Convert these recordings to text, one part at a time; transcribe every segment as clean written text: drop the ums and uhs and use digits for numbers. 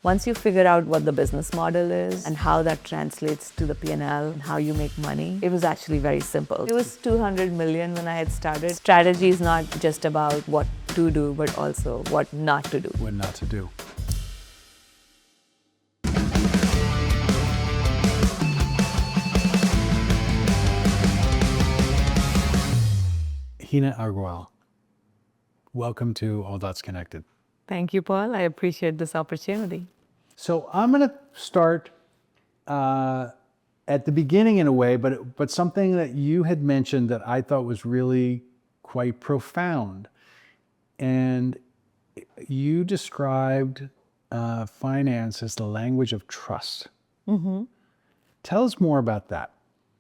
Once you figure out what the business model is and how that translates to the P&L and how you make money, it was actually very simple. It was 200 million when I had started. Strategy is not just about what to do, but also what not to do. What not to do. Heena Agrawal, welcome to All Dots Connected. Thank you, Paul. I appreciate this opportunity. So I'm going to start at the beginning in a way, but something that you had mentioned that I thought was really quite profound. And you described finance as the language of trust. Mm-hmm. Tell us more about that.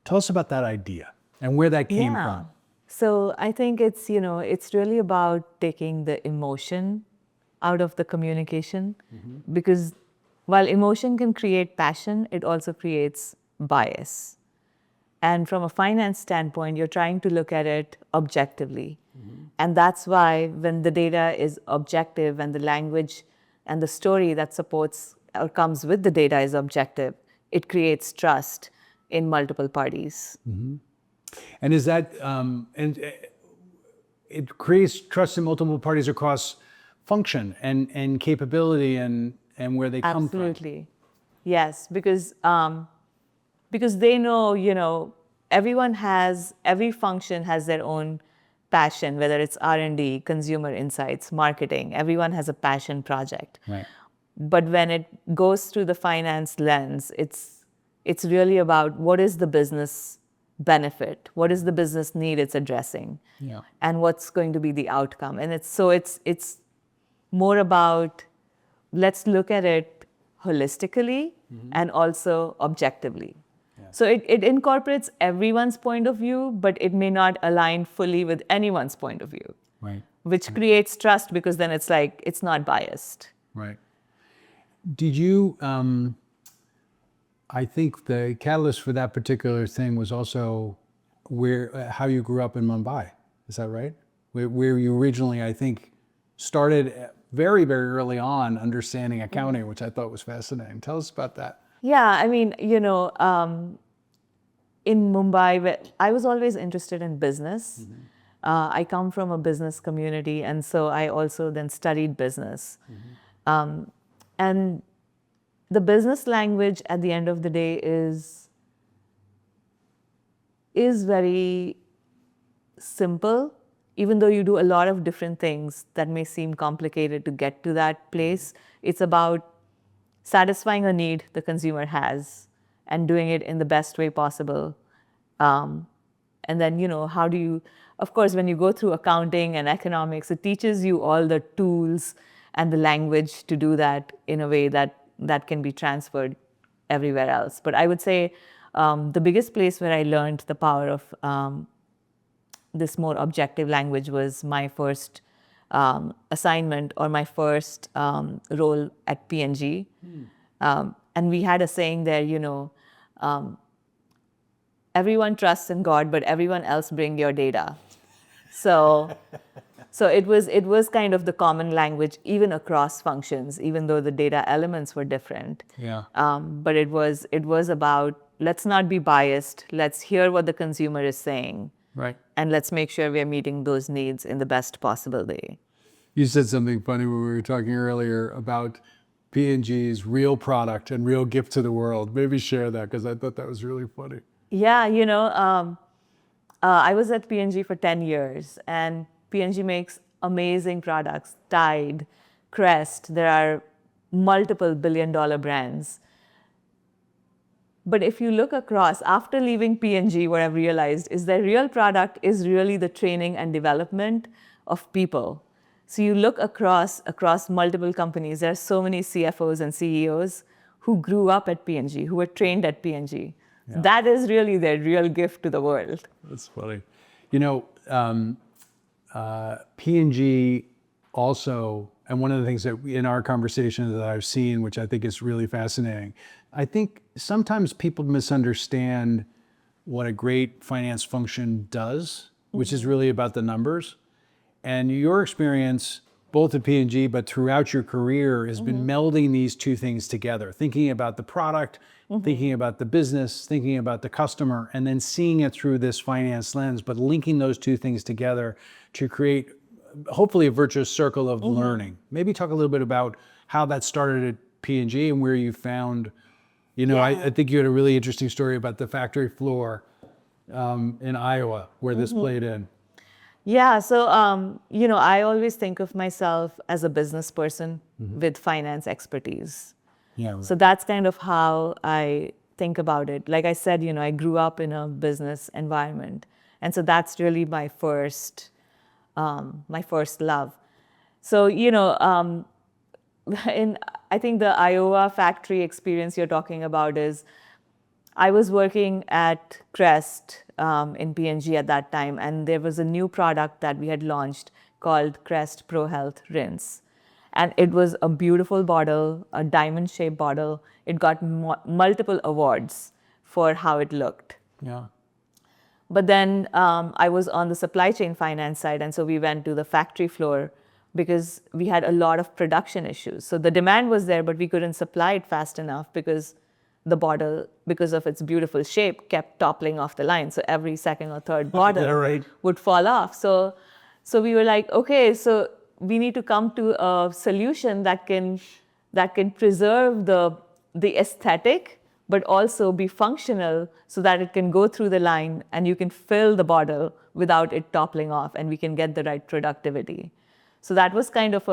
Tell us about that idea and where that came from. So I think it's really about taking the emotion out of the communication, because while emotion can create passion, it also creates bias. And from a finance standpoint, you're trying to look at it objectively. And that's why when the data is objective and the language and the story that supports or comes with the data is objective, it creates trust in multiple parties. And is that, it creates trust in multiple parties across function and capability and where they come from. Absolutely. Yes, because they know, every function has their own passion, whether it's R&D, consumer insights, marketing, everyone has a passion project. Right. But when it goes through the finance lens, it's really about what is the business benefit, what is the business need it's addressing, and what's going to be the outcome. And it's more about, let's look at it holistically and also objectively. So it incorporates everyone's point of view, but it may not align fully with anyone's point of view, which creates trust, because then it's like, it's not biased. Right. Did you, I think the catalyst for that particular thing was also how you grew up in Mumbai. Is that right? Where you originally, I think, started very, very early on understanding accounting, which I thought was fascinating. Tell us about that. Yeah, I mean, in Mumbai, I was always interested in business. I come from a business community, and so I also then studied business. And the business language at the end of the day is very simple, even though you do a lot of different things that may seem complicated to get to that place. It's about satisfying a need the consumer has and doing it in the best way possible. And then, how do you, of course, when you go through accounting and economics, it teaches you all the tools and the language to do that in a way that can be transferred everywhere else. But I would say the biggest place where I learned the power of this more objective language was my first assignment, or my first role at PNG. And we had a saying there, everyone trusts in God, but everyone else bring your data. So it was kind of the common language even across functions, even though the data elements were different. But it was about, let's not be biased. Let's hear what the consumer is saying. Right. And let's make sure we are meeting those needs in the best possible way. You said something funny when we were talking earlier about P&G's real product and real gift to the world. Maybe share that, because I thought that was really funny. Yeah, I was at P&G for 10 years, and P&G makes amazing products. Tide, Crest, there are multiple billion-dollar brands. But if you look across, after leaving P&G, what I've realized is that real product is really the training and development of people. So you look across multiple companies, there are so many CFOs and CEOs who grew up at P&G, who were trained at P&G. Yeah. That is really their real gift to the world. That's funny. P&G also, and one of the things that in our conversation that I've seen, which I think is really fascinating, I think sometimes people misunderstand what a great finance function does, which is really about the numbers. And your experience both at P&G, but throughout your career, has been melding these two things together, thinking about the product, thinking about the business, thinking about the customer, and then seeing it through this finance lens, but linking those two things together to create hopefully a virtuous circle of learning. Maybe talk a little bit about how that started at P&G and where you found, I think you had a really interesting story about the factory floor in Iowa where this played in. Yeah, so I always think of myself as a business person with finance expertise. Yeah. So that's kind of how I think about it. Like I said, I grew up in a business environment, and so that's really my first love. So I think the Iowa factory experience you're talking about is, I was working at Crest in PNG at that time, and there was a new product that we had launched called Crest Pro Health Rinse. And it was a beautiful bottle, a diamond-shaped bottle. It got multiple awards for how it looked. Yeah. But then I was on the supply chain finance side, and so we went to the factory floor because we had a lot of production issues. So the demand was there, but we couldn't supply it fast enough because the bottle, because of its beautiful shape, kept toppling off the line. So every second or third bottle would fall off. So we were like, okay, so we need to come to a solution that can preserve the aesthetic, but also be functional so that it can go through the line and you can fill the bottle without it toppling off, and we can get the right productivity. So that was kind of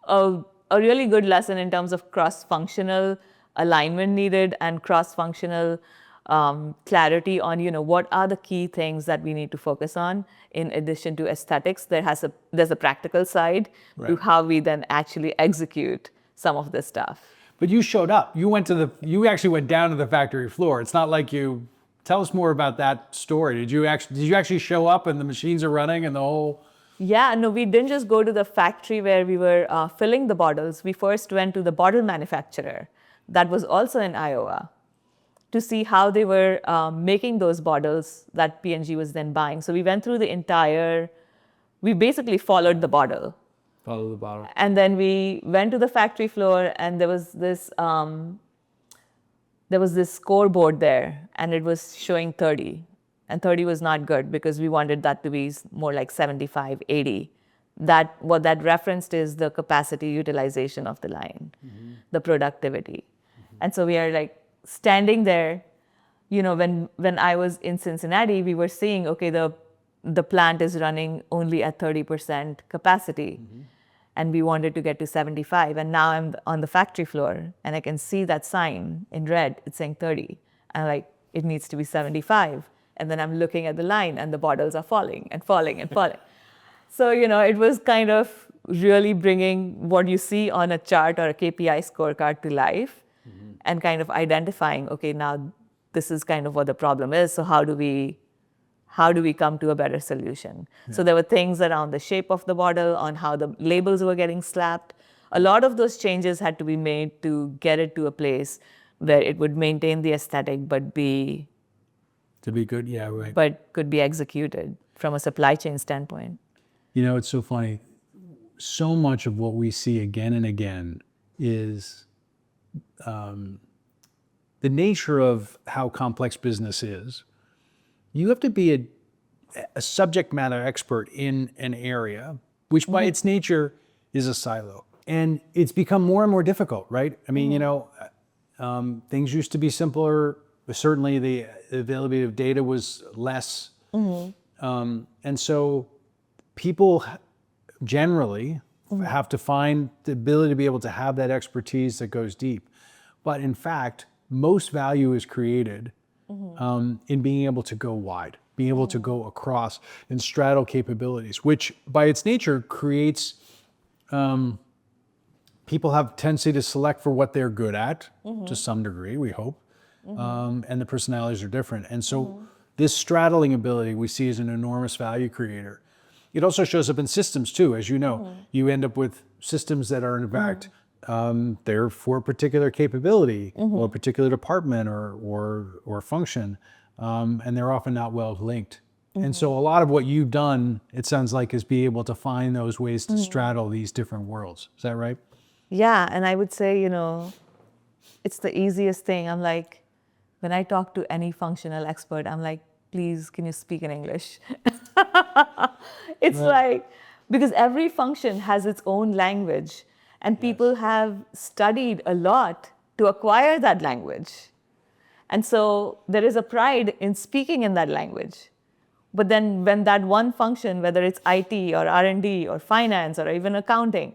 a really good lesson in terms of cross-functional alignment needed and cross-functional clarity on, what are the key things that we need to focus on in addition to aesthetics. There's a practical side to how we then actually execute some of this stuff. But you showed up. You actually went down to the factory floor. It's not like tell us more about that story. Did you actually show up and the machines are running and the whole? Yeah, no, we didn't just go to the factory where we were filling the bottles. We first went to the bottle manufacturer that was also in Iowa to see how they were making those bottles that P&G was then buying. So we went through we basically followed the bottle. Follow the bottle. And then we went to the factory floor, and there was this scoreboard there, and it was showing 30. And 30 was not good because we wanted that to be more like 75, 80. What that referenced is the capacity utilization of the line, the productivity. And so we are like standing there, when I was in Cincinnati, we were seeing, okay, the plant is running only at 30% capacity. And we wanted to get to 75. And now I'm on the factory floor and I can see that sign in red, it's saying 30. And like, it needs to be 75. And then I'm looking at the line and the bottles are falling and falling and falling. So, it was kind of really bringing what you see on a chart or a KPI scorecard to life and kind of identifying, okay, now this is kind of what the problem is. So how do we come to a better solution? Yeah. So there were things around the shape of the bottle, on how the labels were getting slapped. A lot of those changes had to be made to get it to a place where it would maintain the aesthetic, but to be good, yeah, right. But could be executed from a supply chain standpoint. It's so funny. So much of what we see again and again is the nature of how complex business is. You have to be a subject matter expert in an area, which by its nature is a silo. And it's become more and more difficult, right? I mean, things used to be simpler. Certainly the availability of data was less. And so people generally have to find the ability to be able to have that expertise that goes deep. But in fact, most value is created in being able to go wide, being able to go across and straddle capabilities, which by its nature creates, people have tendency to select for what they're good at to some degree, we hope. And the personalities are different. And so this straddling ability we see as an enormous value creator. It also shows up in systems too, as you know. You end up with systems that are in fact, they're for a particular capability or a particular department or function, and they're often not well linked. And so a lot of what you've done, it sounds like, is be able to find those ways to straddle these different worlds. Is that right? Yeah, and I would say, it's the easiest thing. I'm like, when I talk to any functional expert, I'm like, please, can you speak in English? It's like, because every function has its own language, and people have studied a lot to acquire that language. And so there is a pride in speaking in that language. But then when that one function, whether it's IT or R&D or finance or even accounting,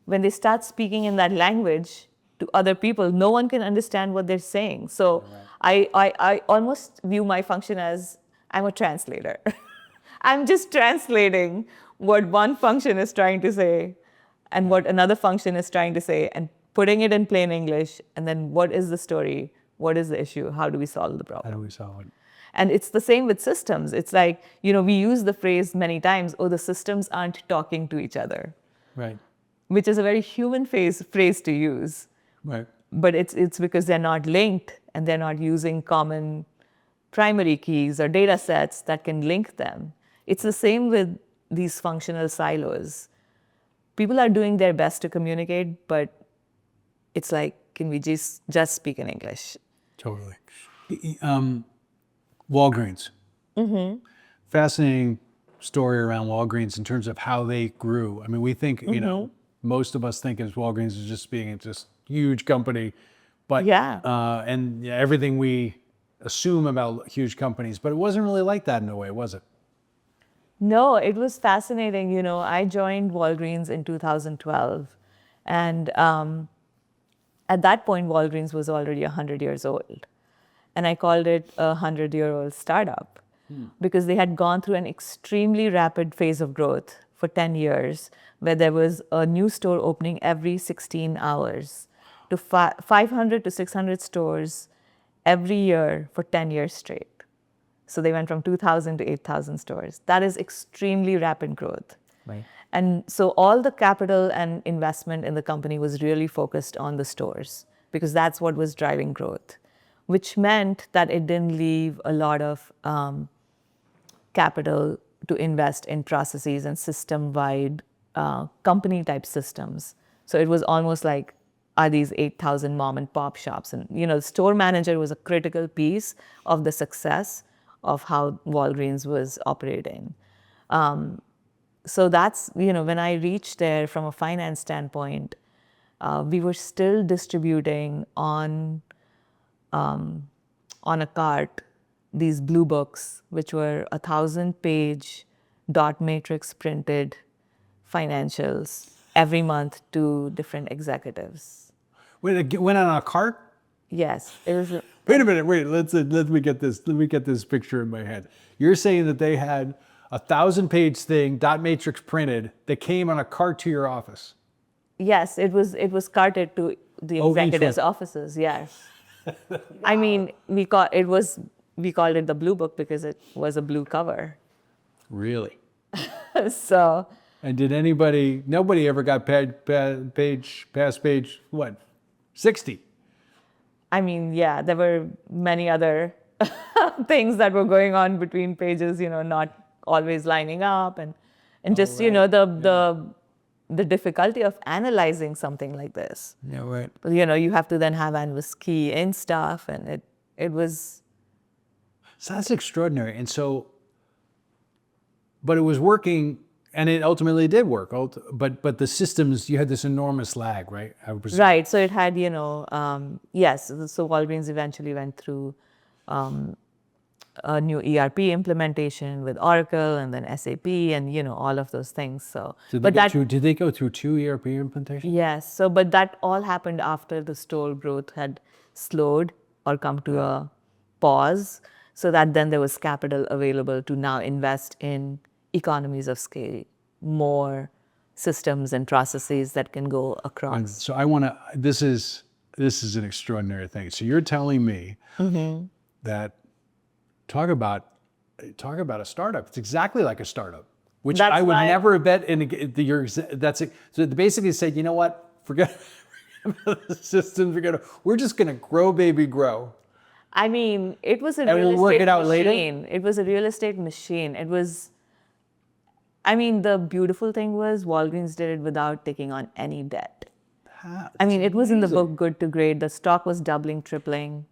when they start speaking in that language to other people, no one can understand what they're saying. So I almost view my function as I'm a translator. I'm just translating what one function is trying to say and what another function is trying to say and putting it in plain English. And then what is the story? What is the issue? How do we solve the problem? How do we solve it? And it's the same with systems. It's like, we use the phrase many times, oh, the systems aren't talking to each other, Right. which is a very human phrase to use. Right. But it's because they're not linked and they're not using common primary keys or data sets that can link them. It's the same with these functional silos. People are doing their best to communicate, but it's like, can we just speak in English? Totally. Walgreens. Fascinating story around Walgreens in terms of how they grew. I mean, we think, most of us think of Walgreens as just being this huge company, but and everything we assume about huge companies, but it wasn't really like that in a way, was it? No, it was fascinating. I joined Walgreens in 2012, and at that point, Walgreens was already 100 years old. And I called it a 100-year-old startup because they had gone through an extremely rapid phase of growth for 10 years, where there was a new store opening every 16 hours to 500 to 600 stores every year for 10 years straight. So they went from 2,000 to 8,000 stores. That is extremely rapid growth. Right. And so all the capital and investment in the company was really focused on the stores because that's what was driving growth, which meant that it didn't leave a lot of capital to invest in processes and system-wide company-type systems. So it was almost like, are these 8,000 mom and pop shops? And, the store manager was a critical piece of the success of how Walgreens was operating. So that's, when I reached there from a finance standpoint, we were still distributing on a cart these blue books, which were 1,000-page dot matrix printed financials every month to different executives. Wait, it went on a cart? Yes, it was. Wait a minute. Wait. Let me get this. Let me get this picture in my head. You're saying that they had 1,000-page thing, dot matrix printed, that came on a cart to your office. Yes, it was carted to the executives' offices. Yes. Wow. I mean, we called it the blue book because it was a blue cover. Really? So. And did nobody ever got past page, what, 60? I mean, yeah, there were many other things that were going on between pages, not always lining up and just, the difficulty of analyzing something like this. Yeah, right. You have to then have analysts key in stuff, and it was. So that's extraordinary. And so, but it was working, and it ultimately did work. But the systems, you had this enormous lag, right? Right. So it had, yes. So Walgreens eventually went through a new ERP implementation with Oracle and then SAP and, all of those things. So, did they go through 2 ERP implementations? Yes. So, but that all happened after the store growth had slowed or come to a pause, so that then there was capital available to now invest in economies of scale, more systems and processes that can go across. So this is an extraordinary thing. So you're telling me that talk about a startup. It's exactly like a startup, which I would never bet in. So they basically said, you know what? Forget about the systems. We're just going to grow, baby, grow. I mean, it was a And real we'll work estate it out later? machine. It was a real estate machine. It was, I mean, the beautiful thing was Walgreens did it without taking on any debt. I mean, it was in the book Good to Great. The stock was doubling, tripling.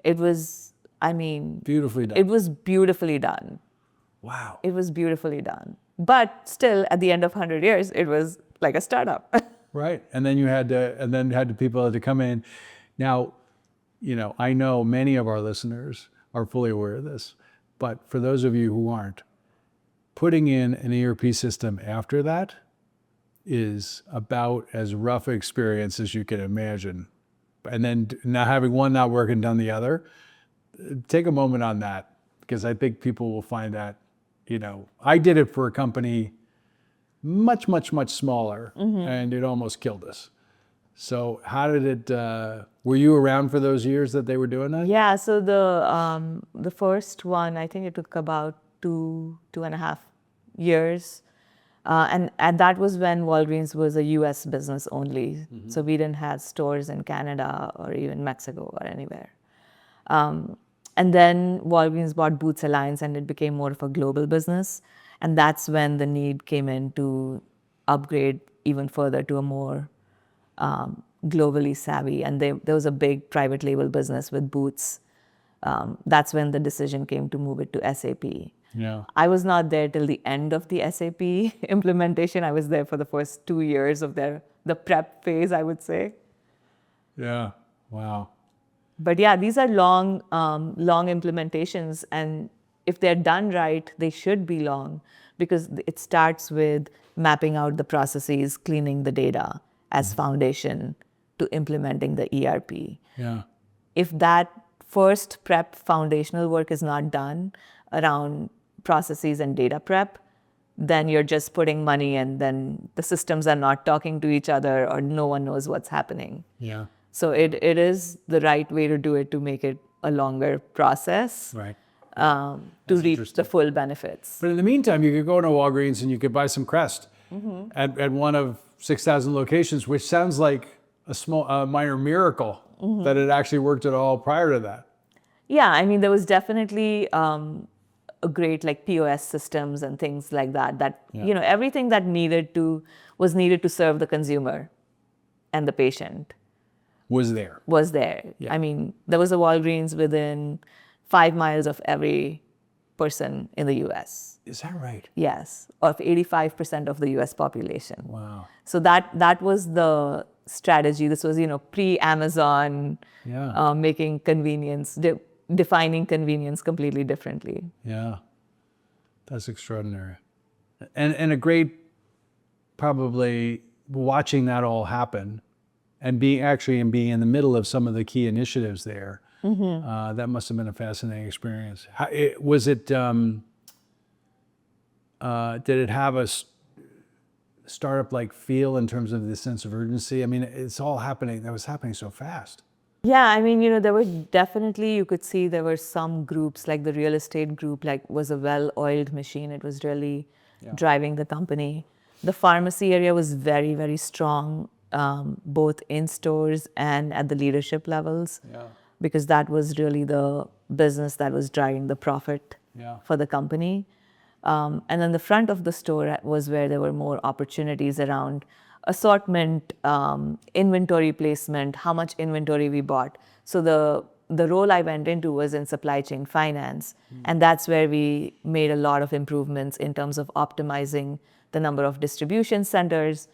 It was, I mean, Beautifully done. it was beautifully done. Wow. It was beautifully done. But still, at the end of 100 years, it was like a startup. Right. And then had the people had to come in. Now, I know many of our listeners are fully aware of this, but for those of you who aren't, putting in an ERP system after that is about as rough experience as you can imagine. And then now having one not working, done the other, take a moment on that, because I think people will find that, I did it for a company much, much, much smaller, and it almost killed us. So how did it, were you around for those years that they were doing that? Yeah, so the first one, I think it took about 2.5 years. And that was when Walgreens was a US business only. So we didn't have stores in Canada or even Mexico or anywhere. And then Walgreens bought Boots Alliance and it became more of a global business. And that's when the need came in to upgrade even further to a more globally savvy. And there was a big private label business with Boots. That's when the decision came to move it to SAP. Yeah. I was not there till the end of the SAP implementation. I was there for the first 2 years of the prep phase, I would say. Yeah. Wow. But yeah, these are long implementations, and if they're done right, they should be long, because it starts with mapping out the processes, cleaning the data as foundation to implementing the ERP. Yeah. If that first prep foundational work is not done around processes and data prep, then you're just putting money and then the systems are not talking to each other or no one knows what's happening. Yeah. So it is the right way to do it to make it a longer process Right. to reap the full benefits. But in the meantime, you could go to Walgreens and you could buy some Crest at one of 6,000 locations, which sounds like a minor miracle that it actually worked at all prior to that. Yeah, I mean, there was definitely a great like POS systems and things like that. Everything that was needed to serve the consumer and the patient Was there. was there. Yeah. I mean, there was a Walgreens within 5 miles of every person in the US. Is that right? Yes, of 85% of the US population. Wow. So that was the strategy. This was, pre-Amazon, Yeah. making convenience, defining convenience completely differently. Yeah. That's extraordinary. And a great, probably watching that all happen and being in the middle of some of the key initiatives there. That must have been a fascinating experience. Did it have a startup-like feel in terms of the sense of urgency? I mean, it's all happening. That was happening so fast. Yeah, I mean, there were definitely, you could see there were some groups, like the real estate group, was a well-oiled machine. It was really driving the company. The pharmacy area was very, very strong, both in stores and at the leadership levels, because that was really the business that was driving the profit for the company. And then the front of the store was where there were more opportunities around assortment, inventory placement, how much inventory we bought. So the role I went into was in supply chain finance. And that's where we made a lot of improvements in terms of optimizing the number of distribution centers,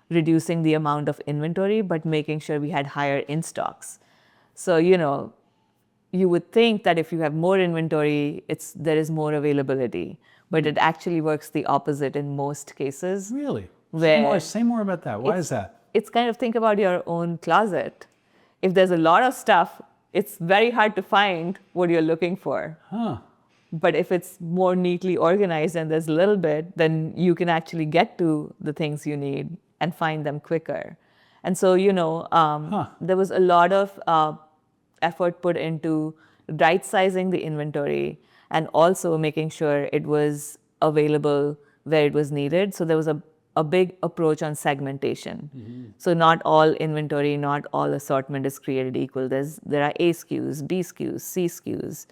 reducing the amount of inventory, but making sure we had higher in-stocks. So, you would think that if you have more inventory, there is more availability. But it actually works the opposite in most cases. Really? Where Say more about that. Why is that? It's kind of, think about your own closet. If there's a lot of stuff, it's very hard to find what you're looking for. Huh. But if it's more neatly organized and there's a little bit, then you can actually get to the things you need and find them quicker. And so, there was a lot of effort put into right-sizing the inventory and also making sure it was available where it was needed. So there was a a big approach on segmentation. So not all inventory, not all assortment is created equal. There are A SKUs, B SKUs, C SKUs.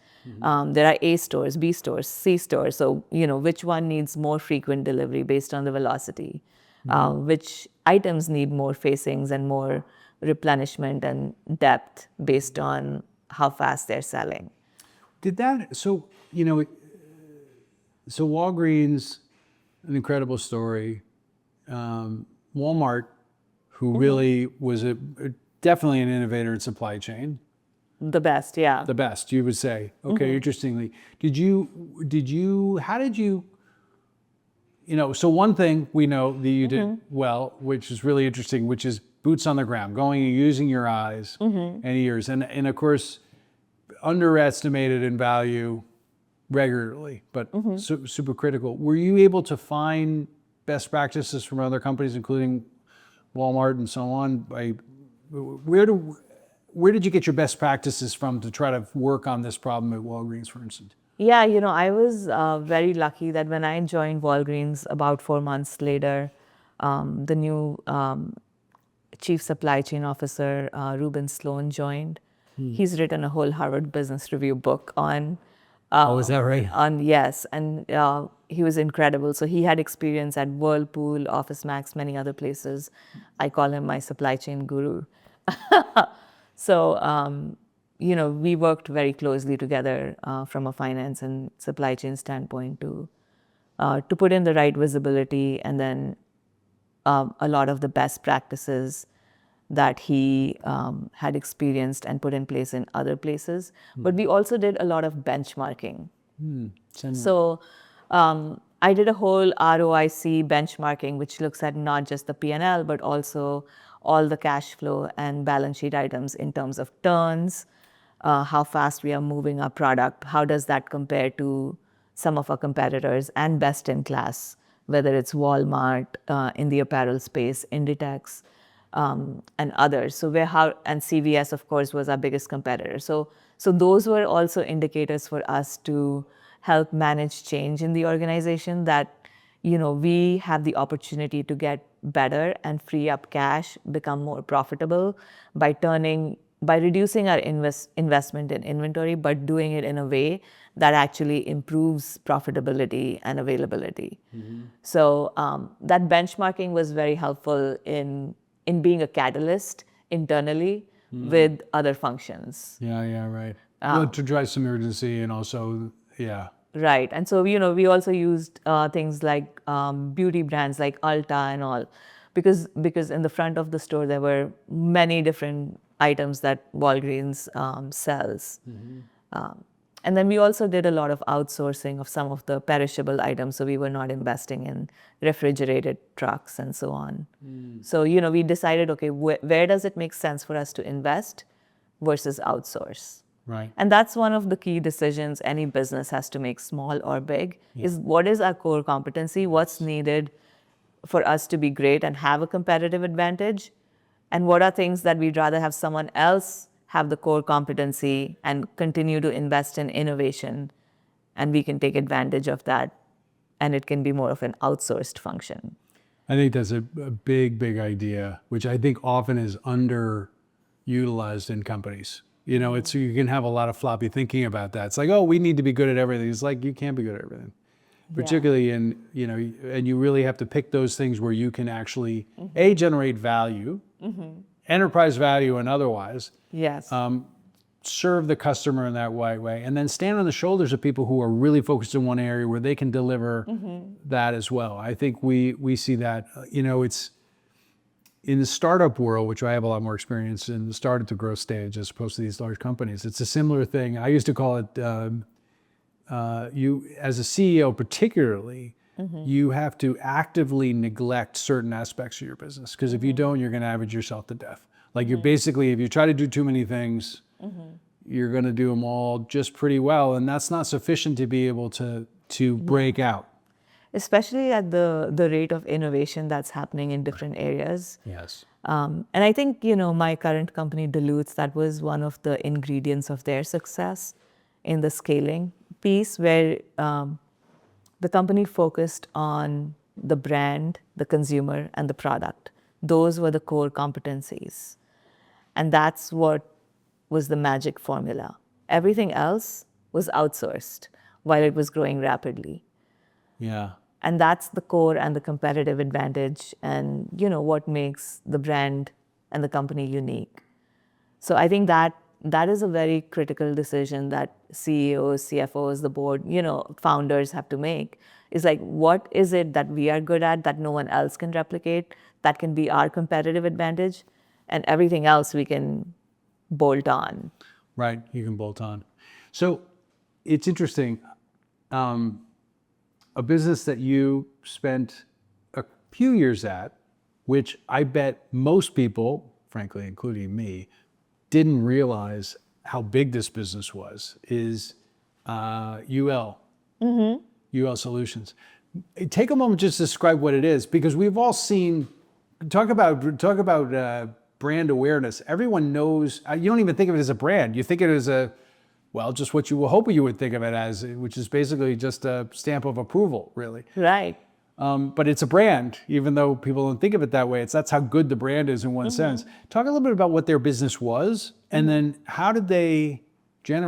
There are A stores, B stores, C stores. So, which one needs more frequent delivery based on the velocity? Which items need more facings and more replenishment and depth based on how fast they're selling. So Walgreens, an incredible story. Walmart, who really was definitely an innovator in supply chain. The best, yeah. The best, you would say. Okay, interestingly. So one thing we know that you did well, which is really interesting, which is boots on the ground, going and using your eyes and ears. And of course, underestimated in value regularly, but super critical. Were you able to find best practices from other companies, including Walmart and so on? Where did you get your best practices from to try to work on this problem at Walgreens, for instance? Yeah, I was very lucky that when I joined Walgreens about 4 months later, the new chief supply chain officer, Ruben Sloan, joined. He's written a whole Harvard Business Review book on. Is that right? Yes, and he was incredible. So he had experience at Whirlpool, OfficeMax, many other places. I call him my supply chain guru. So, we worked very closely together from a finance and supply chain standpoint to put in the right visibility, and then a lot of the best practices that he had experienced and put in place in other places. But we also did a lot of benchmarking. So I did a whole ROIC benchmarking, which looks at not just the P&L, but also all the cash flow and balance sheet items in terms of turns, how fast we are moving our product, how does that compare to some of our competitors and best in class, whether it's Walmart in the apparel space, Inditex, and others. And CVS, of course, was our biggest competitor. So those were also indicators for us to help manage change in the organization, that we have the opportunity to get better and free up cash, become more profitable by reducing our investment in inventory, but doing it in a way that actually improves profitability and availability. So that benchmarking was very helpful in being a catalyst internally with other functions. Yeah, right. To drive some urgency and also, yeah. Right. And so, we also used things like beauty brands like Ulta and all, because in the front of the store, there were many different items that Walgreens sells. And then we also did a lot of outsourcing of some of the perishable items. So we were not investing in refrigerated trucks and so on. So, we decided, okay, where does it make sense for us to invest versus outsource? Right. And that's one of the key decisions any business has to make, small or big, is what is our core competency, what's needed for us to be great and have a competitive advantage, and what are things that we'd rather have someone else have the core competency and continue to invest in innovation, and we can take advantage of that, and it can be more of an outsourced function. I think that's a big idea, which I think often is underutilized in companies. You can have a lot of floppy thinking about that. It's like, oh, we need to be good at everything. It's like, you can't be good at everything. Particularly and you really have to pick those things where you can actually, generate value, enterprise value and otherwise. Yes. Serve the customer in that right way, and then stand on the shoulders of people who are really focused in one area where they can deliver that as well. I think we see that, it's in the startup world, which I have a lot more experience in, the startup to growth stage as opposed to these large companies. It's a similar thing. I used to call it, you as a CEO particularly, you have to actively neglect certain aspects of your business, because if you don't, you're going to average yourself to death. Like you're basically, if you try to do too many things, you're going to do them all just pretty well, and that's not sufficient to be able to break out. Especially at the rate of innovation that's happening in different areas. Yes. And I think, my current company, Duluth, that was one of the ingredients of their success in the scaling piece, where the company focused on the brand, the consumer, and the product. Those were the core competencies. And that's what was the magic formula. Everything else was outsourced while it was growing rapidly. Yeah. And that's the core and the competitive advantage and what makes the brand and the company unique. So I think that is a very critical decision that CEOs, CFOs, the board, founders have to make. Is like, what is it that we are good at that no one else can replicate, that can be our competitive advantage, and everything else we can bolt on. Right, you can bolt on. So it's interesting. A business that you spent a few years at, which I bet most people, frankly, including me, didn't realize how big this business was, is UL, UL Solutions. Take a moment just to describe what it is, because we've all seen, talk about brand awareness. Everyone knows, you don't even think of it as a brand. You think of it as just what you will hope you would think of it as, which is basically just a stamp of approval, really. Right. But it's a brand, even though people don't think of it that way. That's how good the brand is in one sense. Talk a little bit about what their business was, and then how did they become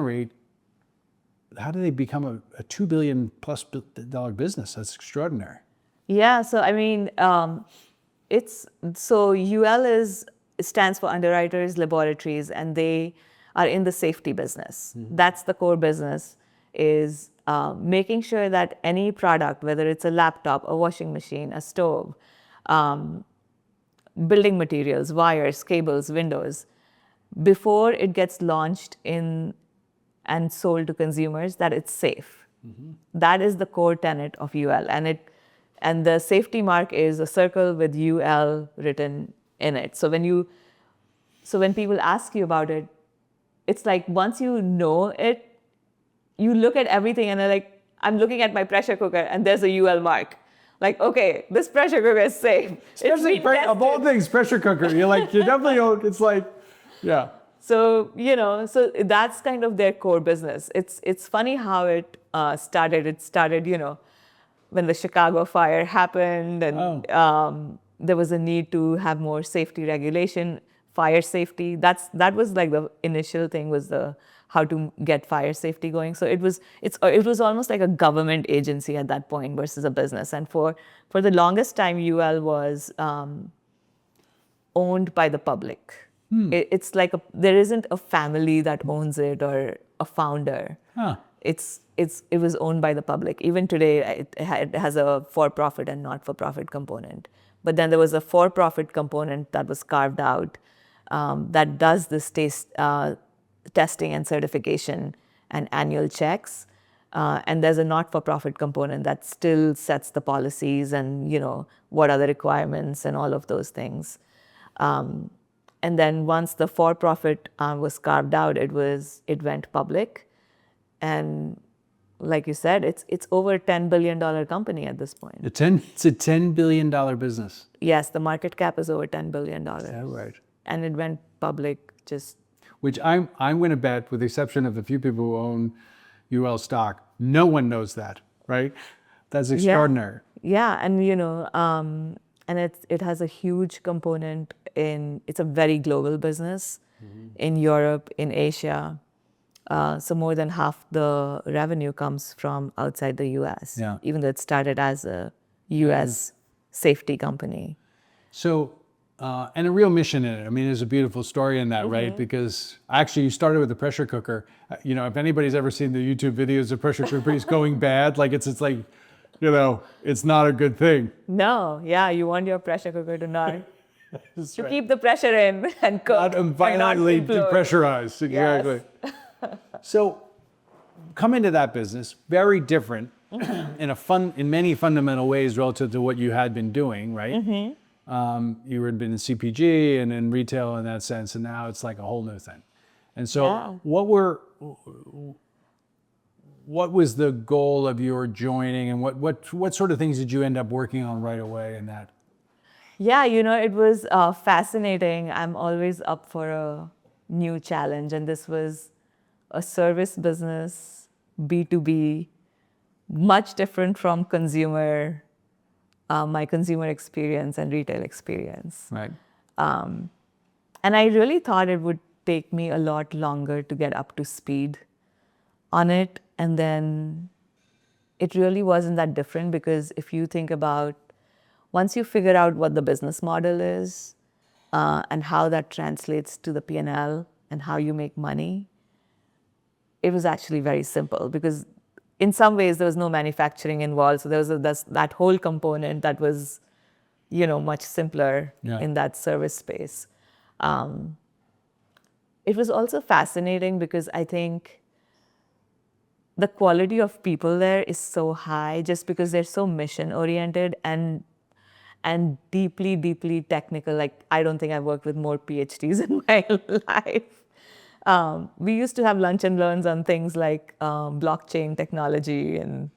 a $2 billion plus business? That's extraordinary. Yeah, so I mean, UL stands for Underwriters Laboratories, and they are in the safety business. That's the core business, is making sure that any product, whether it's a laptop, a washing machine, a stove, building materials, wires, cables, windows, before it gets launched in and sold to consumers, that it's safe. That is the core tenet of UL, and the safety mark is a circle with UL written in it. So when people ask you about it, it's like once you know it, you look at everything and they're like, I'm looking at my pressure cooker and there's a UL mark. Like, okay, this pressure cooker is safe. Especially of all things, pressure cooker. You're like, you definitely don't, it's like, yeah. So, so that's kind of their core business. It's funny how it started. It started, when the Chicago fire happened, and there was a need to have more safety regulation, fire safety. That was like the initial thing, was how to get fire safety going. So it was almost like a government agency at that point versus a business. And for the longest time, UL was owned by the public. It's like there isn't a family that owns it or a founder. It was owned by the public. Even today, it has a for-profit and not-for-profit component. But then there was a for-profit component that was carved out that does this testing and certification and annual checks. And there's a not-for-profit component that still sets the policies and what are the requirements and all of those things. And then once the for-profit was carved out, it went public, and like you said, it's over a $10 billion company at this point. It's a $10 billion business. Yes, the market cap is over $10 billion. Is that right? And it went public Which I'm going to bet, with the exception of the few people who own UL stock, no one knows that, right? That's extraordinary. Yeah, and and it has a huge component it's a very global business in Europe, in Asia. So more than half the revenue comes from outside the US, even though it started as a US safety company. So, and a real mission in it. I mean, there's a beautiful story in that, right? Because actually you started with the pressure cooker. If anybody's ever seen the YouTube videos of pressure cookers going bad, like it's like, it's not a good thing. No, yeah, you want your pressure cooker to not keep the pressure in and cook. Not violently depressurized, exactly. Yes. So, come into that business, very different in many fundamental ways relative to what you had been doing, right? You had been in CPG and in retail in that sense, and now it's like a whole new thing. And so, what was the goal of your joining, and what sort of things did you end up working on right away in that? Yeah, it was fascinating. I'm always up for a new challenge, and this was a service business, B2B, much different from consumer my consumer experience and retail experience. Right. And I really thought it would take me a lot longer to get up to speed on it. And then it really wasn't that different, because if you think about, once you figure out what the business model is and how that translates to the P&L and how you make money, it was actually very simple, because in some ways there was no manufacturing involved. So there was that whole component that was, much simpler in that service space. It was also fascinating because I think the quality of people there is so high, just because they're so mission oriented and deeply, deeply technical. Like, I don't think I've worked with more PhDs in my life. We used to have lunch and learns on things like blockchain technology and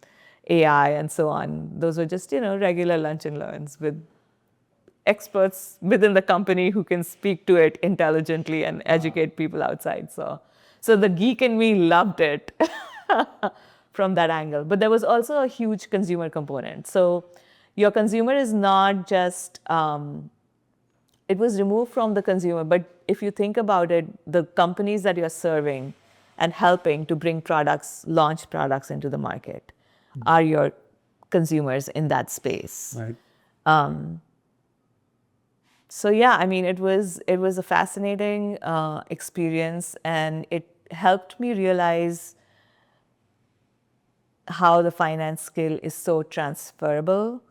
AI and so on. Those were just, regular lunch and learns with experts within the company who can speak to it intelligently and educate people outside. So the geek in me loved it from that angle. But there was also a huge consumer component. So your consumer is not just, it was removed from the consumer, but if you think about it, the companies that you're serving and helping to bring products, launch products into the market are your consumers in that space. Right. So yeah, I mean, it was a fascinating experience, and it helped me realize how the finance skill is so transferable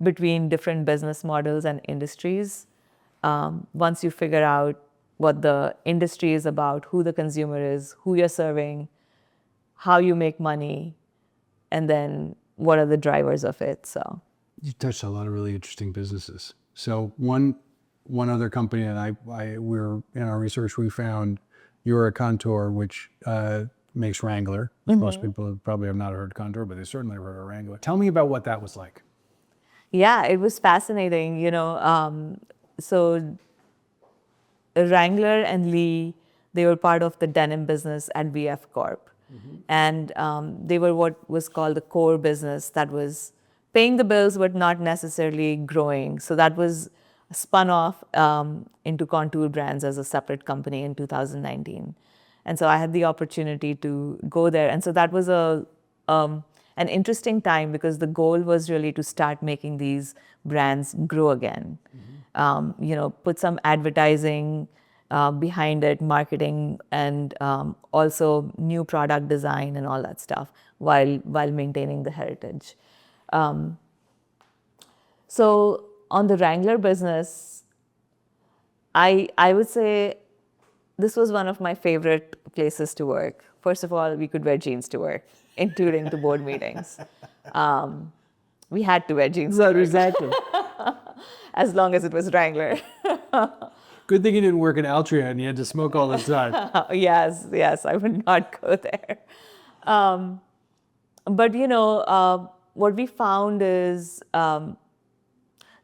between different business models and industries. Once you figure out what the industry is about, who the consumer is, who you're serving, how you make money, and then what are the drivers of it. So You touched on a lot of really interesting businesses. So one other company that we're in our research, we found you're a Contour, which makes Wrangler. Most people probably have not heard Contour, but they certainly have heard of Wrangler. Tell me about what that was like. yeah, it was fascinating. So Wrangler and Lee, they were part of the denim business at VF Corp. And they were what was called the core business that was paying the bills but not necessarily growing. So that was spun off into Contour Brands as a separate company in 2019. And so I had the opportunity to go there. And so that was an interesting time, because the goal was really to start making these brands grow again. Put some advertising behind it, marketing, and also new product design and all that stuff, while maintaining the heritage. So on the Wrangler business, I would say this was one of my favorite places to work. First of all, we could wear jeans to work, including to board meetings. We had to wear jeans. Not exactly. As long as it was Wrangler. Good thing you didn't work in Altria and you had to smoke all the time. Yes, I would not go there. But what we found is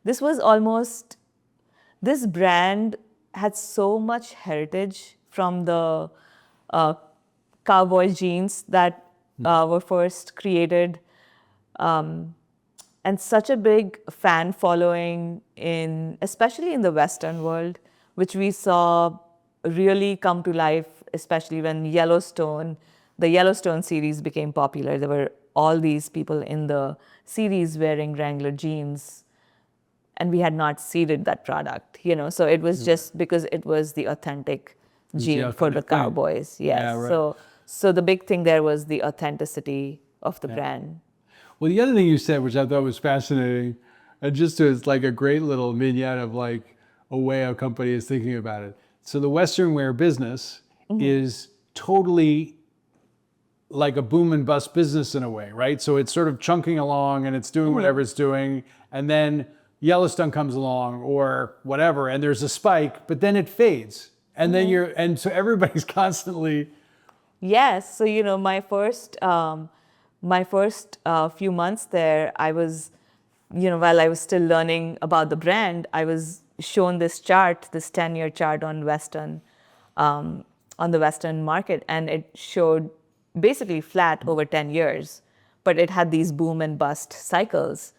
this brand had so much heritage from the cowboy jeans that were first created, and such a big fan following especially in the Western world, which we saw really come to life, especially when the Yellowstone series became popular. There were all these people in the series wearing Wrangler jeans, and we had not seeded that product, So it was just because it was the authentic jean for the cowboys. Yes. Yeah, right. So the big thing there was the authenticity of the brand. Well, the other thing you said, which I thought was fascinating, and just as like a great little vignette of like a way a company is thinking about it. So the Western wear business is totally like a boom and bust business in a way, right? So it's sort of chunking along and it's doing whatever it's doing. And then Yellowstone comes along or whatever, and there's a spike, but then it fades. And then so everybody's constantly. Yes. So, my first few months there, I was, while I was still learning about the brand, I was shown this chart, this 10-year chart on the Western market, and it showed basically flat over 10 years, but it had these boom and bust cycles.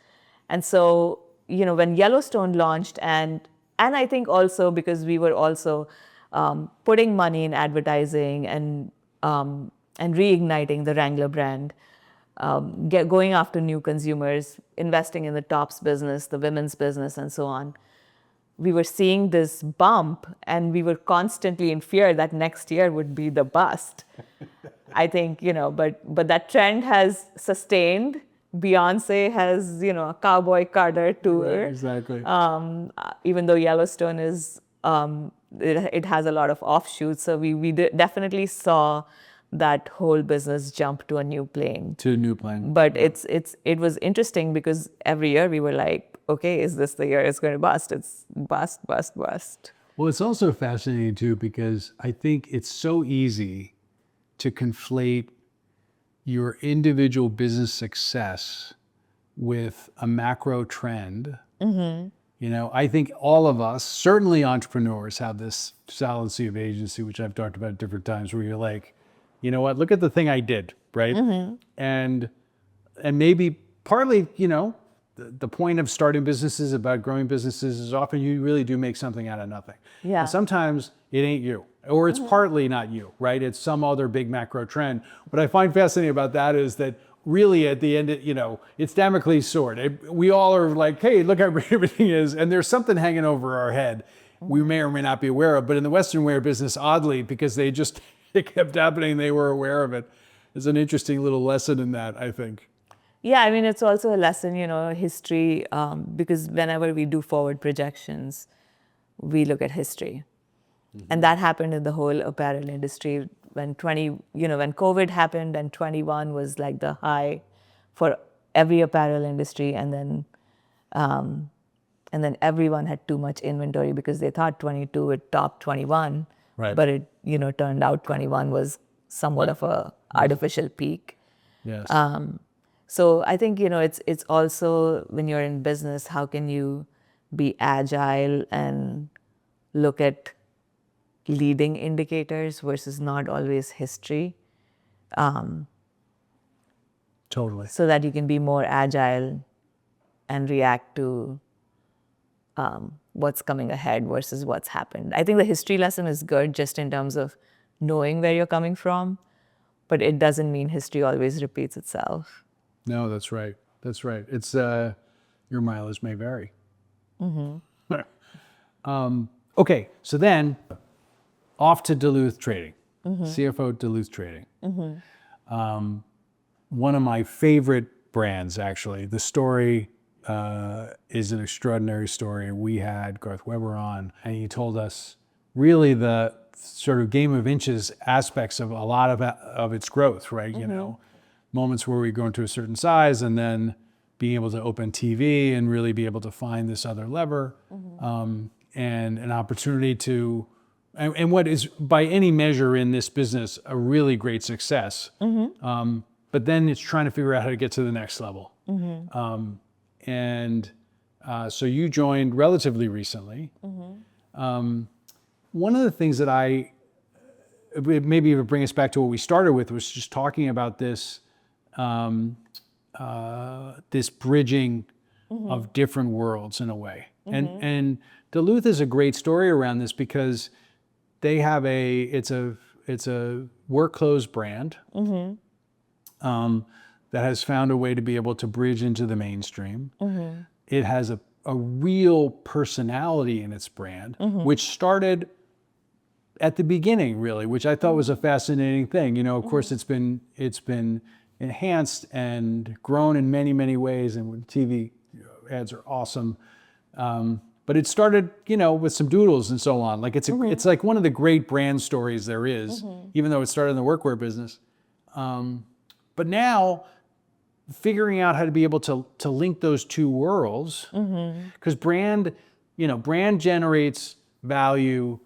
And so when Yellowstone launched, and I think also because we were also putting money in advertising and reigniting the Wrangler brand, going after new consumers, investing in the tops business, the women's business, and so on. We were seeing this bump, and we were constantly in fear that next year would be the bust. I think, but that trend has sustained. Beyonce has, a Cowboy Carter tour. Right, exactly. Even though Yellowstone is, it has a lot of offshoots. So we definitely saw that whole business jump to a new plane. To a new plane. But it was interesting because every year we were like, okay, is this the year it's going to bust? It's bust, bust, bust. Well, it's also fascinating too, because I think it's so easy to conflate your individual business success with a macro trend. I think all of us, certainly entrepreneurs, have this fallacy of agency, which I've talked about at different times, where you're like, you know what, look at the thing I did, right? And maybe partly, the point of starting businesses, about growing businesses, is often you really do make something out of nothing. Yeah. And sometimes it ain't you, or it's partly not you, right? It's some other big macro trend. What I find fascinating about that is that really at the end, it's Damocles' sword. We all are like, hey, look how great everything is. And there's something hanging over our head we may or may not be aware of. But in the Western wear business, oddly, because it kept happening, they were aware of it. There's an interesting little lesson in that, I think. Yeah, I mean, it's also a lesson, history, because whenever we do forward projections, we look at history. And that happened in the whole apparel industry when when COVID happened, and 21 was like the high for every apparel industry. And then everyone had too much inventory because they thought 22 would top 21. Right. But it, turned out 21 was somewhat of a artificial peak. Yes. So I think, it's also when you're in business, how can you be agile and look at leading indicators versus not always history, Totally. so that you can be more agile and react to what's coming ahead versus what's happened. I think the history lesson is good just in terms of knowing where you're coming from, but it doesn't mean history always repeats itself. No, that's right. That's right. It's your mileage may vary. Okay, so then off to Duluth Trading, CFO Duluth Trading. One of my favorite brands, actually. The story is an extraordinary story. We had Garth Weber on, and he told us really the sort of game of inches aspects of a lot of its growth, right? Moments where we grow into a certain size, and then being able to open TV and really be able to find this other lever, and an opportunity to, and what is by any measure in this business a really great success. But then it's trying to figure out how to get to the next level. So you joined relatively recently. One of the things that maybe would bring us back to what we started with was just talking about this this bridging of different worlds in a way. And Duluth is a great story around this because they have it's a work clothes brand that has found a way to be able to bridge into the mainstream. It has a real personality in its brand, which started at the beginning, really, which I thought was a fascinating thing. Of course, it's been enhanced and grown in many, many ways, and TV ads are awesome. But it started, with some doodles and so on. Like it's like one of the great brand stories there is, even though it started in the workwear business. But now, figuring out how to be able to link those two worlds, because brand generates value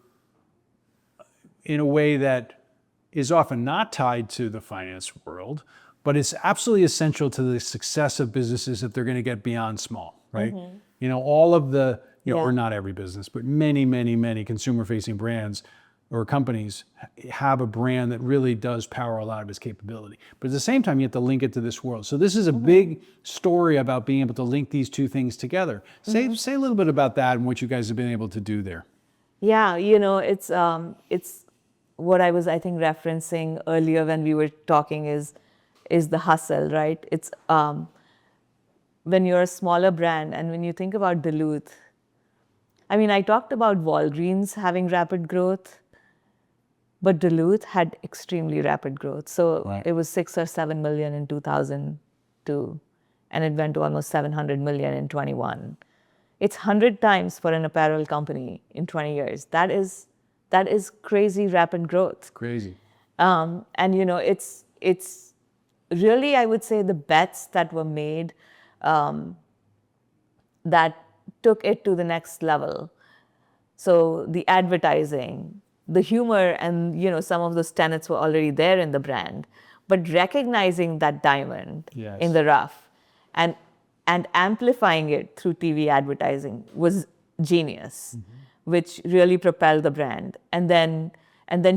in a way that is often not tied to the finance world, but it's absolutely essential to the success of businesses if they're going to get beyond small, right? All of the, or not every business, but many, many, many consumer-facing brands or companies have a brand that really does power a lot of its capability. But at the same time, you have to link it to this world. So this is a big story about being able to link these two things together. Say a little bit about that and what you guys have been able to do there. Yeah, it's what I was, I think, referencing earlier when we were talking is the hustle, right? It's when you're a smaller brand, and when you think about Duluth, I mean, I talked about Walgreens having rapid growth, but Duluth had extremely rapid growth. So Right. it was 6 or 7 million in 2002, and it went to almost 700 million in 21. It's 100 times for an apparel company in 20 years. That is crazy rapid growth. Crazy. And it's really, I would say, the bets that were made that took it to the next level. So the advertising, the humor, and some of those tenets were already there in the brand, but recognizing that diamond Yes. in the rough and amplifying it through TV advertising was genius, which really propelled the brand. And then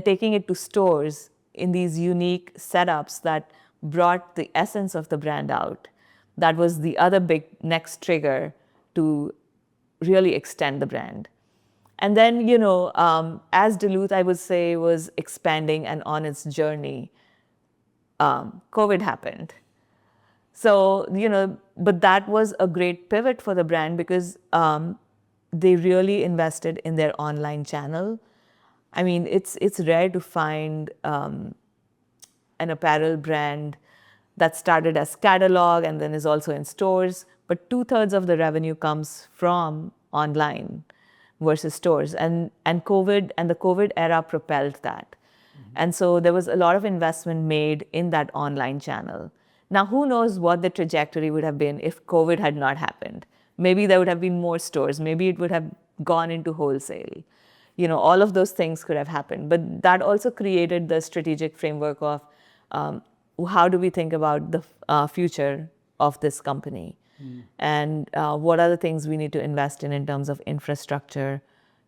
taking it to stores in these unique setups that brought the essence of the brand out. That was the other big next trigger to really extend the brand. And then, as Duluth, I would say, was expanding and on its journey, COVID happened. So, but that was a great pivot for the brand because they really invested in their online channel. I mean, it's rare to find an apparel brand that started as catalog and then is also in stores, but 2/3 of the revenue comes from online versus stores. And COVID and the COVID era propelled that. And so there was a lot of investment made in that online channel. Now, who knows what the trajectory would have been if COVID had not happened? Maybe there would have been more stores. Maybe it would have gone into wholesale. All of those things could have happened. But that also created the strategic framework of how do we think about the future of this company? And what are the things we need to invest in terms of infrastructure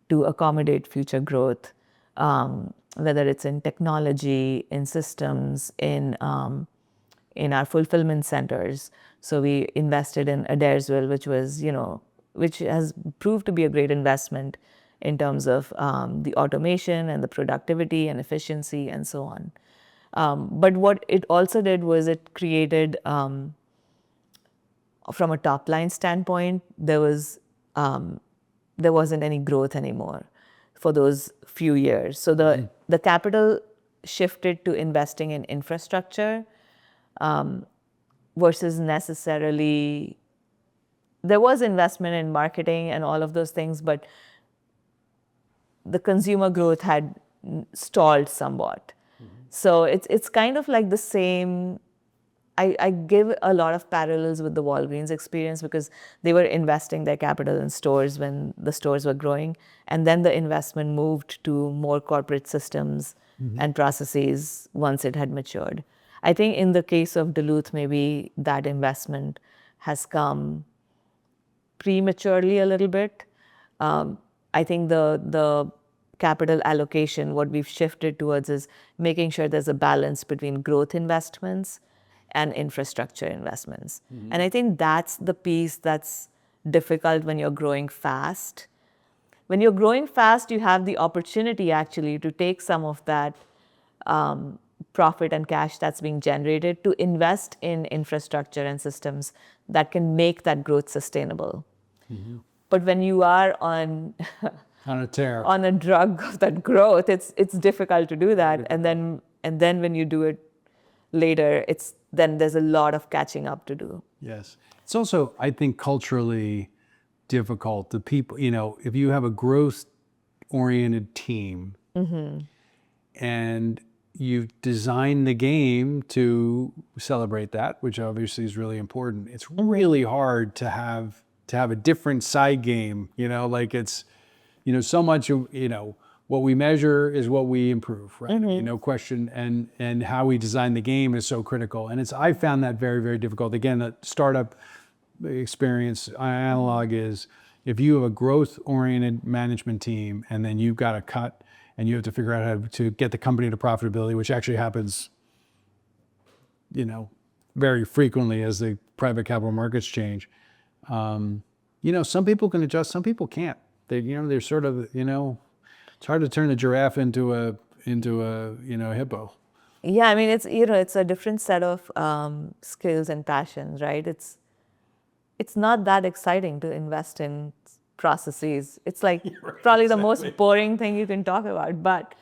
to accommodate future growth, whether it's in technology, in systems, in our fulfillment centers. So we invested in Adairsville, which has proved to be a great investment in terms of the automation and the productivity and efficiency and so on. But what it also did was it created, from a top line standpoint, there wasn't any growth anymore for those few years. So the capital shifted to investing in infrastructure versus necessarily, there was investment in marketing and all of those things, but the consumer growth had stalled somewhat. So it's kind of like the same. I give a lot of parallels with the Walgreens experience because they were investing their capital in stores when the stores were growing, and then the investment moved to more corporate systems and processes once it had matured. I think in the case of Duluth, maybe that investment has come prematurely a little bit. I think the capital allocation, what we've shifted towards is making sure there's a balance between growth investments and infrastructure investments. And I think that's the piece that's difficult when you're growing fast. When you're growing fast, you have the opportunity actually to take some of that profit and cash that's being generated to invest in infrastructure and systems that can make that growth sustainable. But when you are on a tear, on a drug of that growth, it's difficult to do that. And then when you do it later, then there's a lot of catching up to do. Yes. It's also, I think, culturally difficult. The people, if you have a growth-oriented team and you've designed the game to celebrate that, which obviously is really important, it's really hard to have a different side game, like it's, so much, what we measure is what we improve, right? No question. And how we design the game is so critical. And I found that very, very difficult. Again, a startup experience analog is if you have a growth-oriented management team and then you've got to cut and you have to figure out how to get the company to profitability, which actually happens, very frequently as the private capital markets change. Some people can adjust, some people can't. They're sort of, it's hard to turn a giraffe into a hippo. Yeah, I mean, it's a different set of skills and passions, right? It's not that exciting to invest in processes. It's like probably the most boring thing you can talk about, but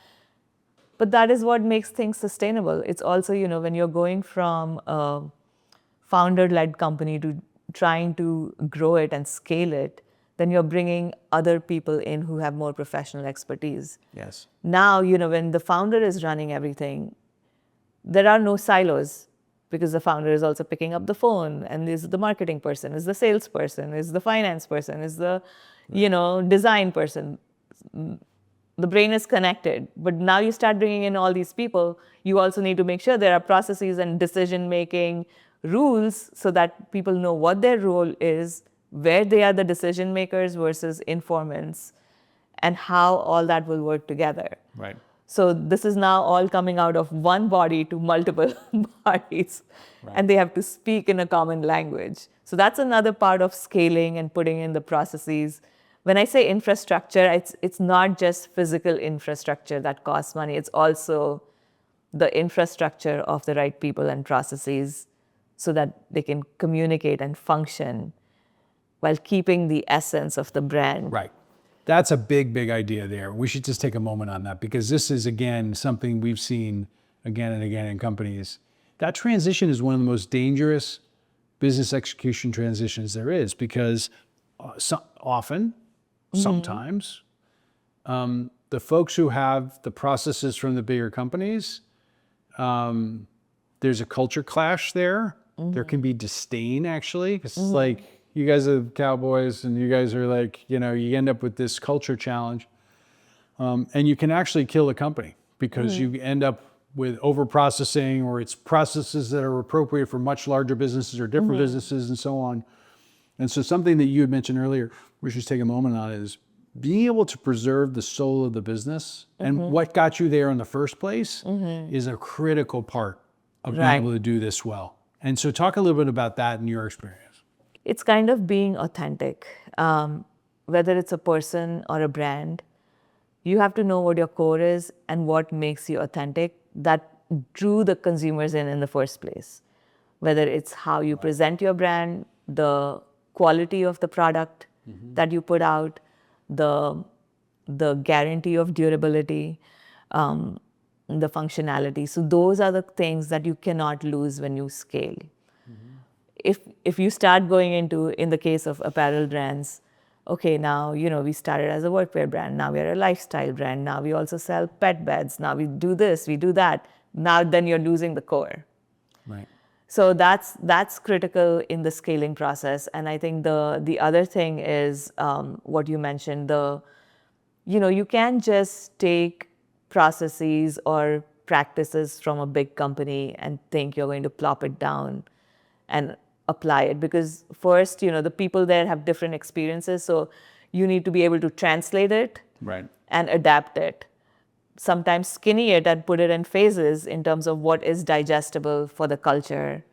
that is what makes things sustainable. It's also, when you're going from a founder-led company to trying to grow it and scale it, then you're bringing other people in who have more professional expertise. Yes. Now, when the founder is running everything, there are no silos, because the founder is also picking up the phone, and is the marketing person, is the salesperson, is the finance person, is the design person. The brain is connected, but now you start bringing in all these people. You also need to make sure there are processes and decision-making rules so that people know what their role is, where they are the decision makers versus informants, and how all that will work together. Right. So this is now all coming out of one body to multiple bodies, Right. and they have to speak in a common language. So that's another part of scaling and putting in the processes. When I say infrastructure, it's not just physical infrastructure that costs money. It's also the infrastructure of the right people and processes so that they can communicate and function while keeping the essence of the brand. Right. That's a big, big idea there. We should just take a moment on that, because this is, again, something we've seen again and again in companies. That transition is one of the most dangerous business execution transitions there is, because sometimes, the folks who have the processes from the bigger companies, there's a culture clash there. There can be disdain, actually, because it's like, you guys are cowboys and you guys are like, you end up with this culture challenge. And you can actually kill a company, because you end up with over-processing, or it's processes that are appropriate for much larger businesses or different businesses and so on. And so something that you had mentioned earlier, we should take a moment on, is being able to preserve the soul of the business and what got you there in the first place is a critical part of being able to do this well. And so talk a little bit about that in your experience. It's kind of being authentic. Whether it's a person or a brand, you have to know what your core is and what makes you authentic, that drew the consumers in the first place. Whether it's how you present your brand, the quality of the product that you put out, the guarantee of durability, the functionality. So those are the things that you cannot lose when you scale. If you start going into, in the case of apparel brands, okay, now, we started as a workwear brand, now we're a lifestyle brand, now we also sell pet beds, now we do this, we do that. Now then you're losing the core. Right. So that's critical in the scaling process. And I think the other thing is what you mentioned, you can't just take processes or practices from a big company and think you're going to plop it down and apply it, because first, the people there have different experiences, so you need to be able to translate it and adapt it. Sometimes skinny it and put it in phases in terms of what is digestible for the culture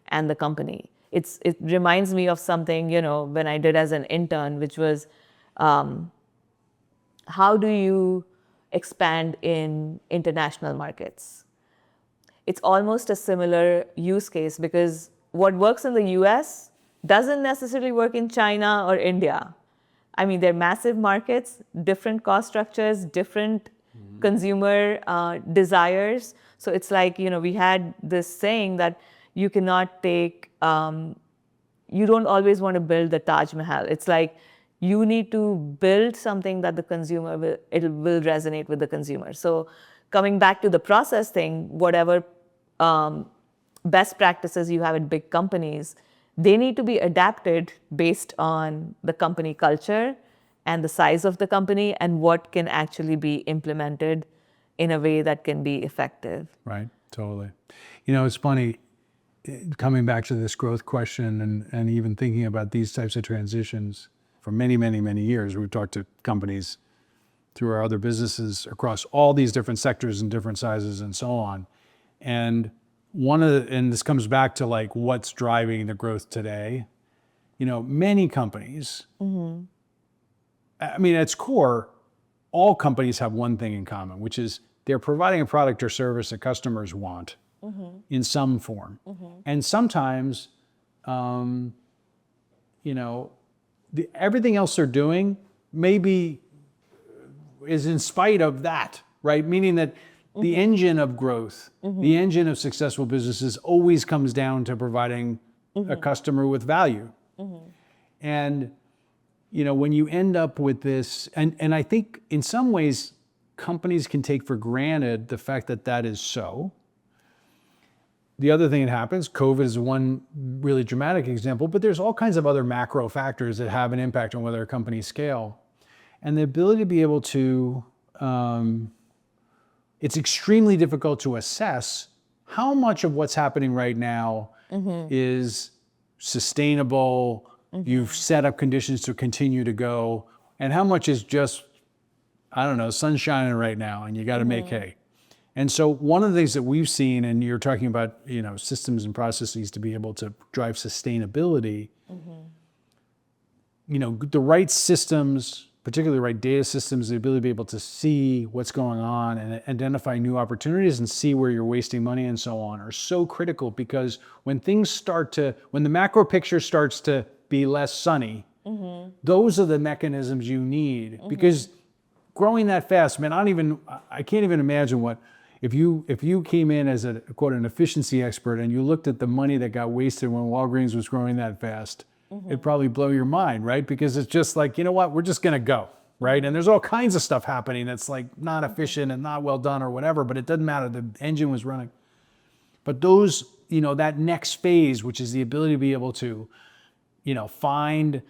and the company. It reminds me of something, when I did as an intern, which was how do you expand in international markets? It's almost a similar use case, because what works in the US doesn't necessarily work in China or India. I mean, they're massive markets, different cost structures, different consumer desires. So it's like, we had this saying that you cannot take, you don't always want to build the Taj Mahal. It's like, you need to build something that the consumer it will resonate with the consumer. So coming back to the process thing, whatever best practices you have at big companies, they need to be adapted based on the company culture and the size of the company and what can actually be implemented in a way that can be effective. Right, totally. It's funny, coming back to this growth question and even thinking about these types of transitions, for many, many, many years, we've talked to companies through our other businesses across all these different sectors and different sizes and so on. And and this comes back to like what's driving the growth today. Many companies, I mean, at its core, all companies have one thing in common, which is they're providing a product or service that customers want in some form. And sometimes, everything else they're doing maybe is in spite of that, right? Meaning that the engine of growth, the engine of successful businesses always comes down to providing a customer with value. And, when you end up with this, and I think in some ways, companies can take for granted the fact that that is so. The other thing that happens, COVID is one really dramatic example, but there's all kinds of other macro factors that have an impact on whether a company scale. And the ability to be able to, it's extremely difficult to assess how much of what's happening right now is sustainable, you've set up conditions to continue to go, and how much is just, I don't know, sun shining right now and you got to make hay. And so one of the things that we've seen, and you're talking about, systems and processes to be able to drive sustainability, the right systems, particularly the right data systems, the ability to be able to see what's going on and identify new opportunities and see where you're wasting money and so on are so critical, because when the macro picture starts to be less sunny, those are the mechanisms you need. Because growing that fast, man, I can't even imagine what, if you came in as an efficiency expert and you looked at the money that got wasted when Walgreens was growing that fast, it'd probably blow your mind, right? Because it's just like, you know what, we're just gonna go, right? And there's all kinds of stuff happening that's like not efficient and not well done or whatever, but it doesn't matter, the engine was running. But those, that next phase, which is the ability to be able to, find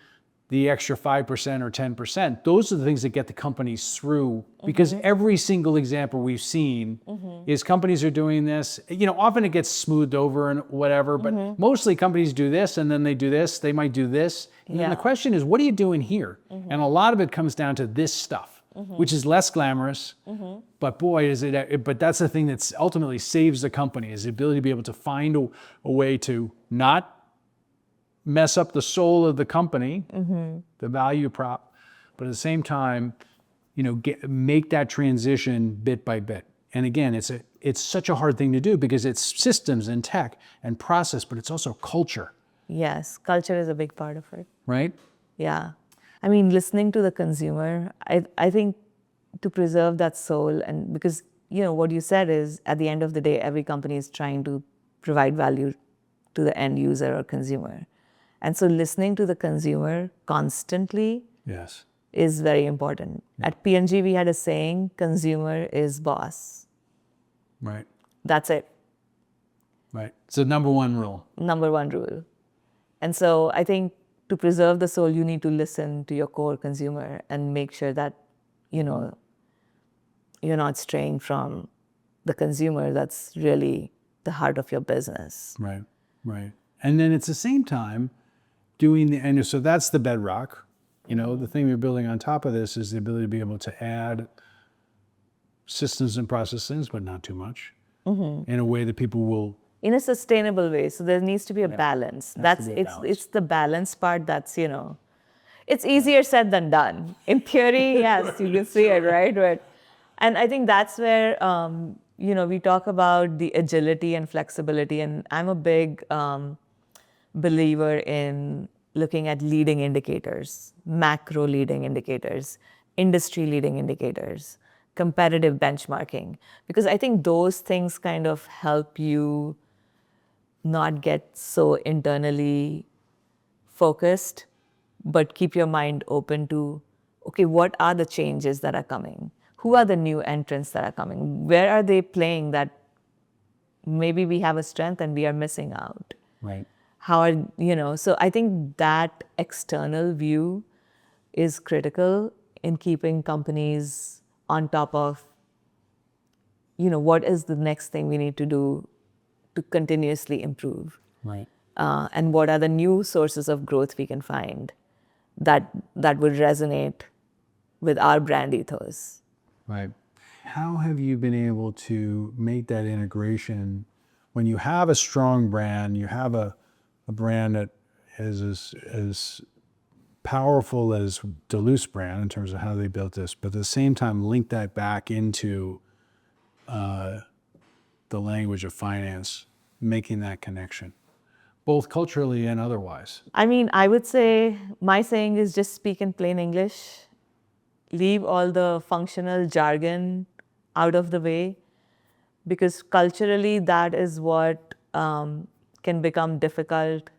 the extra 5% or 10%, those are the things that get the companies through, because every single example we've seen is companies are doing this. Often it gets smoothed over and whatever, but mostly companies do this and then they do this, they might do this. And then the question is, what are you doing here? And a lot of it comes down to this stuff, which is less glamorous, but boy, but that's the thing that ultimately saves the company, is the ability to be able to find a way to not mess up the soul of the company, the value prop, but at the same time, make that transition bit by bit. And again, it's such a hard thing to do because it's systems and tech and process, but it's also culture. Yes, culture is a big part of it. Right? Yeah. I mean, listening to the consumer, I think to preserve that soul, and because, what you said is, at the end of the day, every company is trying to provide value to the end user or consumer. And so listening to the consumer constantly is very important. Yeah. At PNG, we had a saying, consumer is boss. Right. That's it. Right. It's the number one rule. Number one rule. And so I think to preserve the soul, you need to listen to your core consumer and make sure that, you're not straying from the consumer. That's really the heart of your business. Right. Right. And then at the same time, and so that's the bedrock. The thing we're building on top of this is the ability to be able to add systems and processes, but not too much, in a way that people will. In a sustainable way. So there needs to be a balance. It's the balance part that's, it's easier said than done. In theory, yes, you can see it, right? And I think that's where, we talk about the agility and flexibility. And I'm a big believer in looking at leading indicators, macro leading indicators, industry leading indicators, competitive benchmarking, because I think those things kind of help you not get so internally focused, but keep your mind open to, okay, what are the changes that are coming? Who are the new entrants that are coming? Where are they playing that maybe we have a strength and we are missing out? Right. So I think that external view is critical in keeping companies on top of, what is the next thing we need to do to continuously improve. Right. And what are the new sources of growth we can find that would resonate with our brand ethos. Right. How have you been able to make that integration when you have a strong brand, you have a brand that is as powerful as Duluth's brand in terms of how they built this, but at the same time link that back into the language of finance, making that connection, both culturally and otherwise? I mean, I would say my saying is just speak in plain English, leave all the functional jargon out of the way, because culturally that is what can become difficult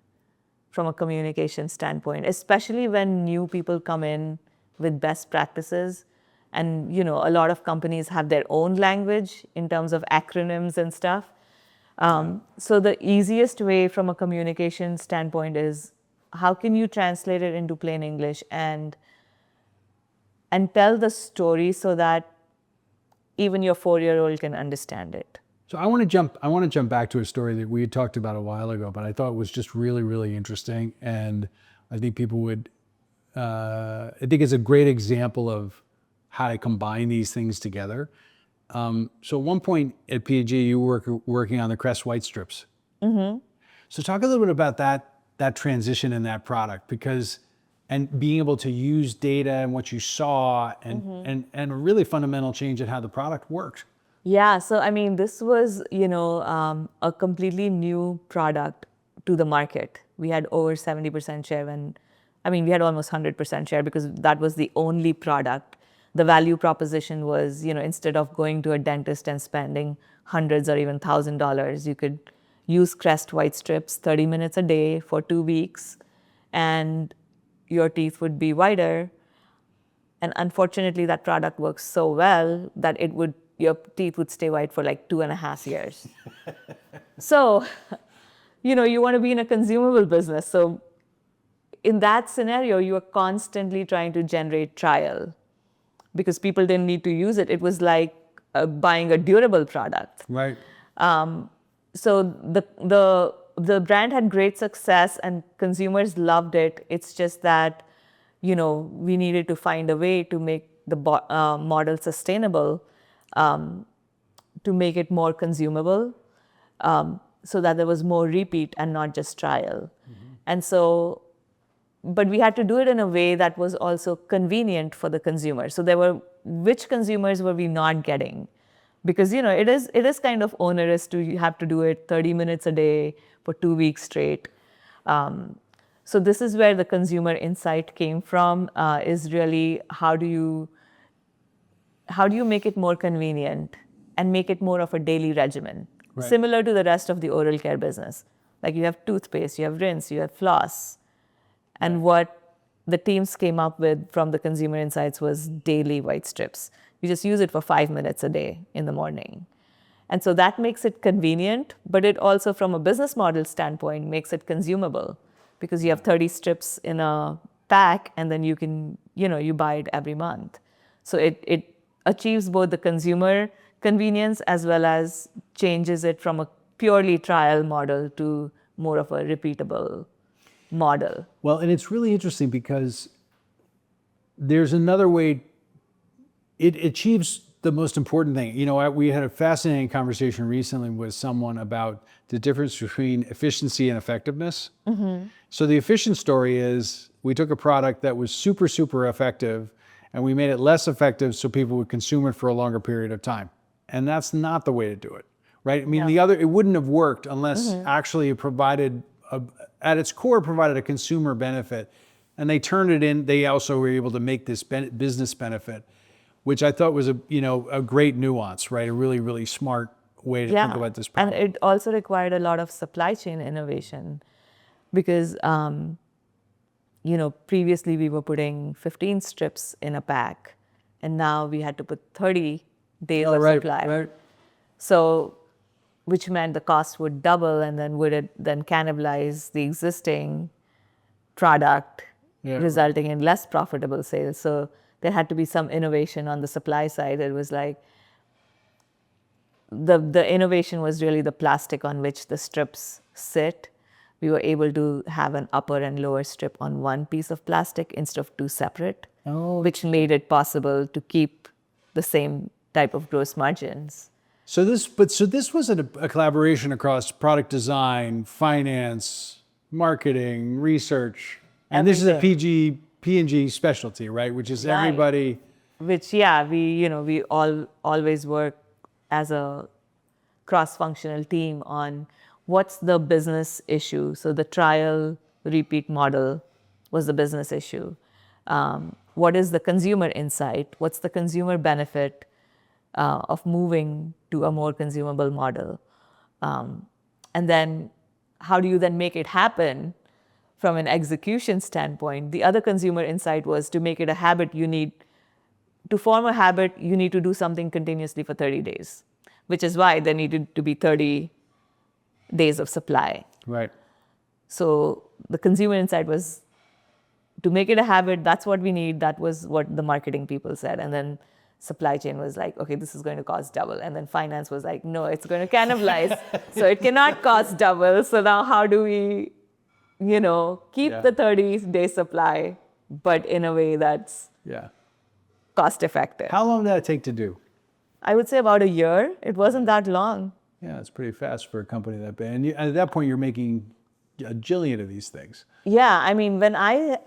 from a communication standpoint, especially when new people come in with best practices. And a lot of companies have their own language in terms of acronyms and stuff. So the easiest way from a communication standpoint is how can you translate it into plain English and tell the story so that even your 4-year-old can understand it. So I want to jump back to a story that we had talked about a while ago, but I thought it was just really, really interesting. And I think people would, I think it's a great example of how to combine these things together. So at one point at P&G, you were working on the Crest White Strips. Mm-hmm. So talk a little bit about that transition in that product, and being able to use data and what you saw and a really fundamental change in how the product worked. Yeah, so I mean, this was, a completely new product to the market. We had over 70% share we had almost 100% share because that was the only product. The value proposition was, instead of going to a dentist and spending hundreds or even $1,000, you could use Crest White Strips 30 minutes a day for 2 weeks, and your teeth would be whiter. And unfortunately, that product works so well that your teeth would stay white for like 2.5 years. So, you want to be in a consumable business. So in that scenario, you are constantly trying to generate trial because people didn't need to use it. It was like buying a durable product. Right. So the brand had great success and consumers loved it. It's just that, we needed to find a way to make the model sustainable, to make it more consumable, so that there was more repeat and not just trial. Mm-hmm. And so, but we had to do it in a way that was also convenient for the consumer. So which consumers were we not getting? Because, it is kind of onerous to have to do it 30 minutes a day for 2 weeks straight. So this is where the consumer insight came from, is really how do you make it more convenient and make it more of a daily regimen, right, similar to the rest of the oral care business. Like you have toothpaste, you have rinse, you have floss. And what the teams came up with from the consumer insights was daily white strips. You just use it for 5 minutes a day in the morning. And so that makes it convenient, but it also, from a business model standpoint, makes it consumable because you have 30 strips in a pack and then you can, you buy it every month. So it achieves both the consumer convenience as well as changes it from a purely trial model to more of a repeatable model. Well, and it's really interesting because there's another way it achieves the most important thing. We had a fascinating conversation recently with someone about the difference between efficiency and effectiveness. Mm-hmm. So the efficient story is we took a product that was super, super effective and we made it less effective so people would consume it for a longer period of time. And that's not the way to do it, right? I mean, it wouldn't have worked unless actually it provided, at its core, provided a consumer benefit. And they turned it in, they also were able to make this business benefit, which I thought was a great nuance, right? A really, really smart way to think about this problem. And it also required a lot of supply chain innovation because, previously we were putting 15 strips in a pack and now we had to put 30 days of supply. Right. So, which meant the cost would double and then would it then cannibalize the existing product, resulting in less profitable sales. So there had to be some innovation on the supply side. It was like the innovation was really the plastic on which the strips sit. we were able to have an upper and lower strip on one piece of plastic instead of two separate, which made it possible to keep the same type of gross margins. So this was a collaboration across product design, finance, marketing, research, and this is a PNG specialty, right? Which is everybody. Which we always work as a cross-functional team on what's the business issue. So the trial repeat model was the business issue. What is the consumer insight? What's the consumer benefit of moving to a more consumable model? And then how do you then make it happen from an execution standpoint? The other consumer insight was to make it a habit, to form a habit, you need to do something continuously for 30 days, which is why there needed to be 30 days of supply. Right. So the consumer insight was to make it a habit, that's what we need. That was what the marketing people said. And then supply chain was like, okay, this is going to cost double. And then finance was like, no, it's going to cannibalize. So it cannot cost double. So now how do we, keep the 30-day supply, but in a way that's cost effective. How long did that take to do? I would say about a year. It wasn't that long. Yeah, it's pretty fast for a company that big. And at that point, you're making a jillion of these things. Yeah, I mean, when I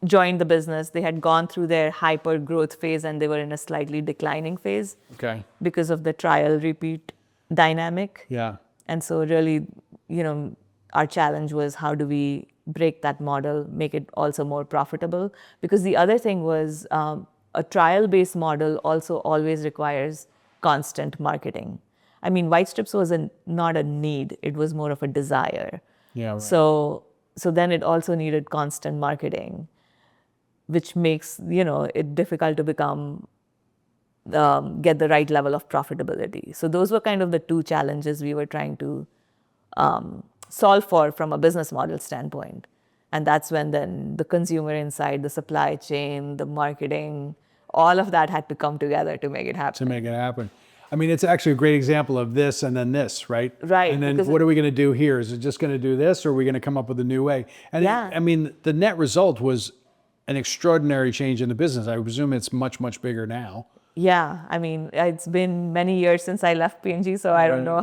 joined the business, they had gone through their hyper growth phase and they were in a slightly declining phase. Okay. Because of the trial repeat dynamic. Yeah. And so really, our challenge was how do we break that model, make it also more profitable? Because the other thing was a trial-based model also always requires constant marketing. I mean, White Strips was not a need, it was more of a desire. Yeah, right. So then it also needed constant marketing, which makes, it difficult to get the right level of profitability. So those were kind of the two challenges we were trying to solve for from a business model standpoint. And that's when then the consumer insight, the supply chain, the marketing, all of that had to come together to make it happen. I mean, it's actually a great example of this and then this, right? Right. And then what are we going to do here? Is it just going to do this, or are we going to come up with a new way? And I mean, the net result was an extraordinary change in the business. I presume it's much, much bigger now. Yeah. I mean, it's been many years since I left PNG, so I don't know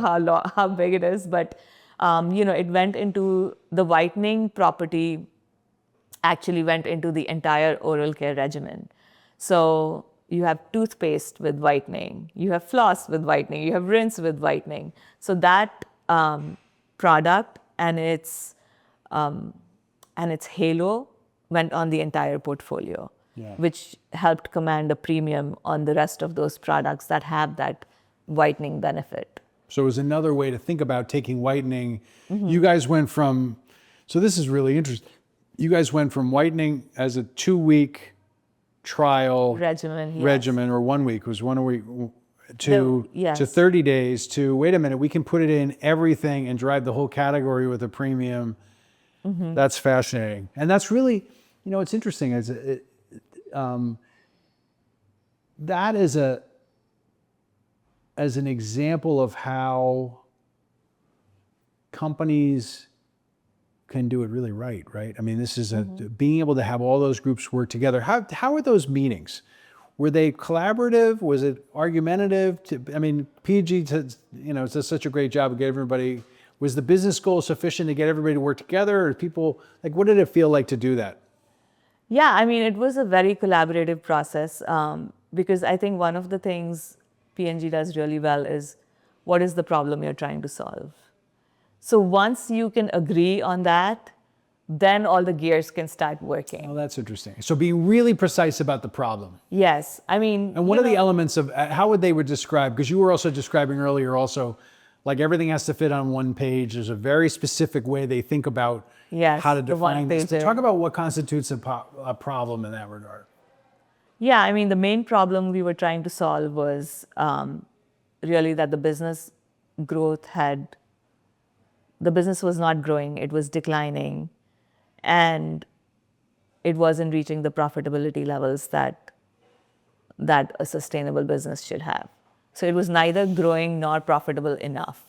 how big it is. But, it went into the whitening property, actually went into the entire oral care regimen. So you have toothpaste with whitening, you have floss with whitening, you have rinse with whitening. So that product and its halo went on the entire portfolio, which helped command a premium on the rest of those products that have that whitening benefit. So it was another way to think about taking whitening. Mm-hmm. You guys went from, so this is really interesting. You guys went from whitening as a 2-week trial regimen, or 1 week, was 1 week, to 30 days, to wait a minute, we can put it in everything and drive the whole category with a premium. Mm-hmm. That's fascinating. And that's really, it's interesting. That is as an example of how companies can do it really right? I mean, this is being able to have all those groups work together. How were those meetings? Were they collaborative? Was it argumentative? PG does such a great job of getting everybody. Was the business goal sufficient to get everybody to work together? Or people, what did it feel like to do that? Yeah, I mean, it was a very collaborative process because I think one of the things PNG does really well is what is the problem you're trying to solve? So once you can agree on that, then all the gears can start working. Oh, that's interesting. So being really precise about the problem. Yes, I mean. And what are the elements of, how would they describe, because you were also describing earlier also, everything has to fit on one page. There's a very specific way they think about how to define this. Talk about what constitutes a problem in that regard. Yeah, I mean, the main problem we were trying to solve was really that the business was not growing, it was declining, and it wasn't reaching the profitability levels that a sustainable business should have. So it was neither growing nor profitable enough.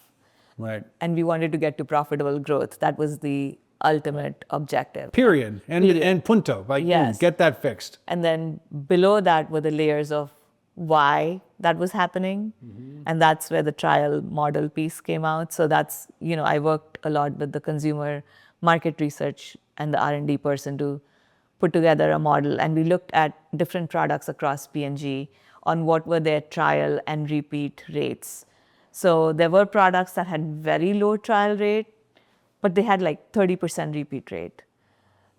Right. And we wanted to get to profitable growth. That was the ultimate objective. Period. And punto. Like, Yes. get that fixed. And then below that were the layers of why that was happening. And that's where the trial model piece came out. So that's, I worked a lot with the consumer market research and the R&D person to put together a model. And we looked at different products across PNG on what were their trial and repeat rates. So there were products that had very low trial rate, but they had like 30% repeat rate.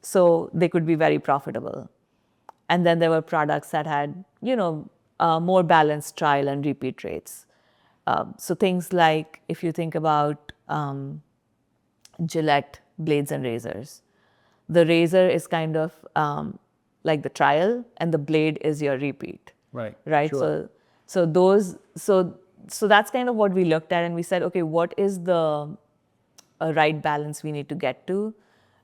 So they could be very profitable. And then there were products that had, more balanced trial and repeat rates. So things like, if you think about Gillette blades and razors, the razor is kind of like the trial, and the blade is your repeat. Right. Right. Sure. So that's kind of what we looked at, and we said, okay, what is the right balance we need to get to,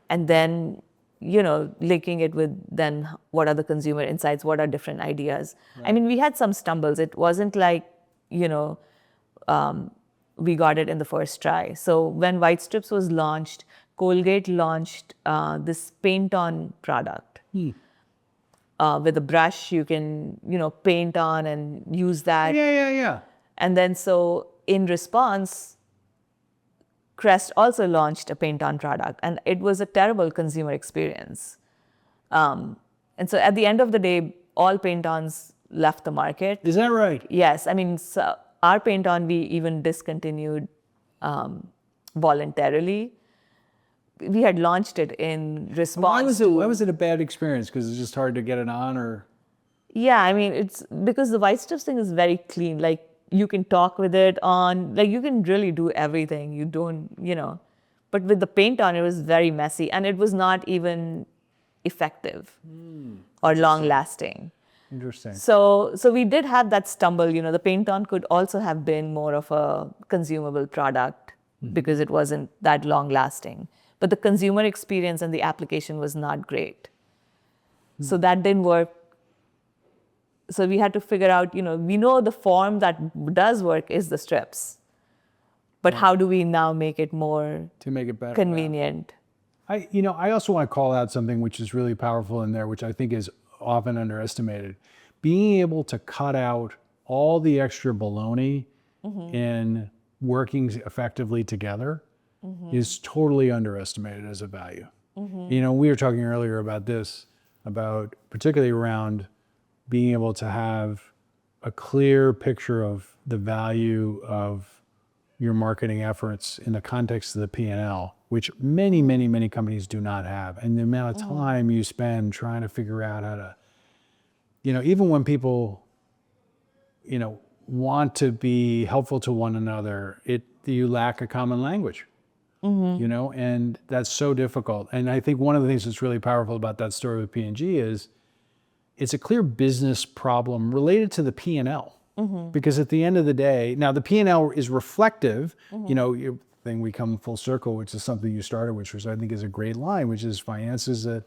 and then linking it with then what are the consumer insights, what are different ideas. Right. I mean, we had some stumbles. It wasn't like we got it in the first try. So when White Strips was launched, Colgate launched this paint-on product. With a brush, you can paint on and use that. Yeah. And then so in response, Crest also launched a paint-on product, and it was a terrible consumer experience. And so at the end of the day, all paint-ons left the market. Is that right? Yes. I mean, so our paint-on, we even discontinued voluntarily. We had launched it in response Why was it a bad experience? Because it's just hard to get it on, or? Yeah, I mean, it's because the White Strips thing is very clean. Like, you can talk with it on, like, you can really do everything. You don't, but with the paint on, it was very messy, and it was not even effective or long lasting. Interesting. So we did have that stumble. The paint on could also have been more of a consumable product because it wasn't that long lasting. But the consumer experience and the application was not great. So that didn't work. So we had to figure out, we know the form that does work is the strips. But how do we now make it more to make it better, convenient? I also want to call out something which is really powerful in there, which I think is often underestimated. Being able to cut out all the extra baloney in working effectively together is totally underestimated as a value. We were talking earlier about this, about particularly around being able to have a clear picture of the value of your marketing efforts in the context of the P&L, which many, many, many companies do not have. And the amount of time you spend trying to figure out how to, even when people, want to be helpful to one another, you lack a common language. And that's so difficult. And I think one of the things that's really powerful about that story with P&G is it's a clear business problem related to the P&L. Because at the end of the day, now the P&L is reflective, thing we come full circle, which is something you started, which I think is a great line, which is finance is the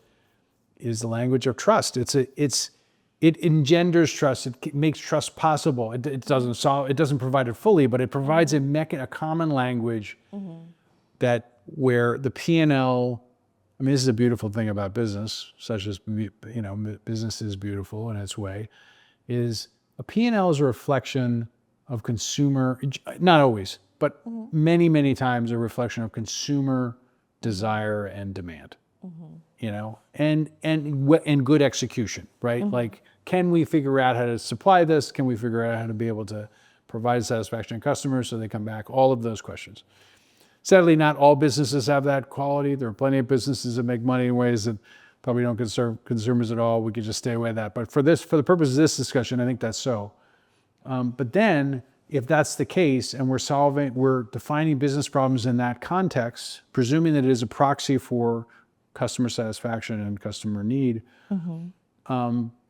language of trust. It engenders trust. It makes trust possible. It doesn't provide it fully, but it provides a common language that where the P&L, I mean, this is a beautiful thing about business, such as, business is beautiful in its way, is a P&L is a reflection of consumer, not always, but many, many times a reflection of consumer desire and demand, and good execution, right? Like, can we figure out how to supply this? Can we figure out how to be able to provide satisfaction to customers so they come back? All of those questions. Sadly, not all businesses have that quality. There are plenty of businesses that make money in ways that probably don't serve consumers at all. We could just stay away with that. But for the purpose of this discussion, I think that's so. But then, if that's the case, and we're defining business problems in that context, presuming that it is a proxy for customer satisfaction and customer need,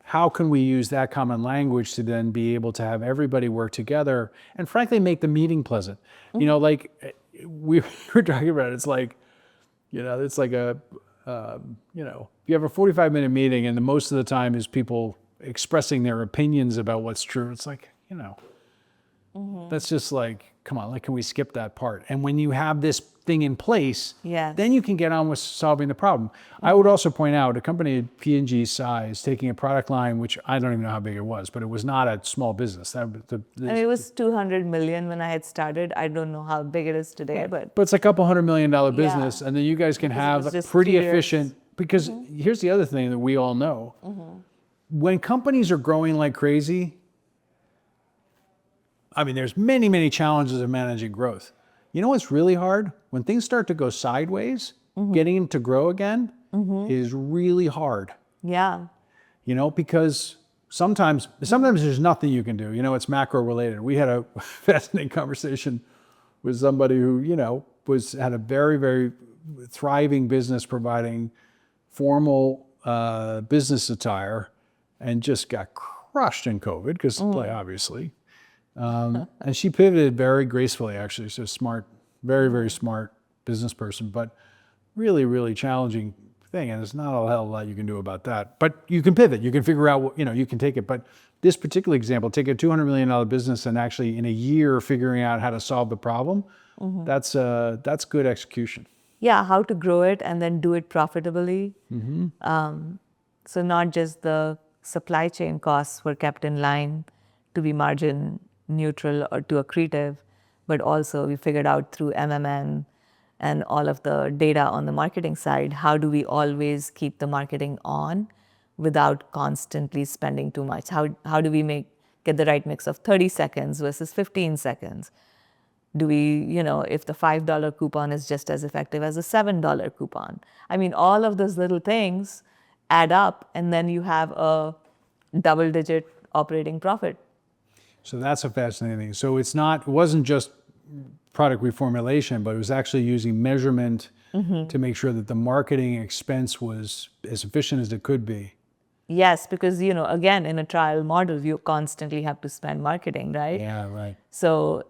how can we use that common language to then be able to have everybody work together and frankly make the meeting pleasant? Like we were talking about, it's like you have a 45-minute meeting, and most of the time is people expressing their opinions about what's true. It's like, that's just like come on, like, can we skip that part? And when you have this thing in place, Yes. then you can get on with solving the problem. I would also point out a company at PNG size taking a product line, which I don't even know how big it was, but it was not a small business. And it was 200 million when I had started. I don't know how big it is today, but But it's a couple $100 million business, and then you guys can Because it have was a just pretty 2 years. efficient. Because here's the other thing that we all know: when companies are growing like crazy, I mean, there's many, many challenges of managing growth. You know what's really hard? When things start to go sideways, getting them to grow again is really hard. yeah. You know, because sometimes there's nothing you can do. You know, it's macro related. We had a fascinating conversation with somebody who, you know, had a very, very thriving business providing formal business attire and just got crushed in COVID because, obviously. And she pivoted very gracefully, actually. She's a smart, very, very smart business person, but really, really challenging thing. And there's not a hell of a lot you can do about that. But you can pivot. You can figure out, you know, you can take it. But this particular example, take a $200 million business and actually in a year figuring out how to solve the problem, that's good execution. Yeah, how to grow it and then do it profitably. So not just the supply chain costs were kept in line to be margin neutral or to accretive, but also we figured out through MMM and all of the data on the marketing side, how do we always keep the marketing on without constantly spending too much? How do we get the right mix of 30 seconds versus 15 seconds? Do we, you know, if the $5 coupon is just as effective as a $7 coupon? I mean, all of those little things add up, and then you have a double-digit operating profit. So that's a fascinating thing. So it wasn't just product reformulation, but it was actually using measurement to make sure that the marketing expense was as efficient as it could be. Yes, because, you know, again, in a trial model, you constantly have to spend marketing, right? Yeah, right. So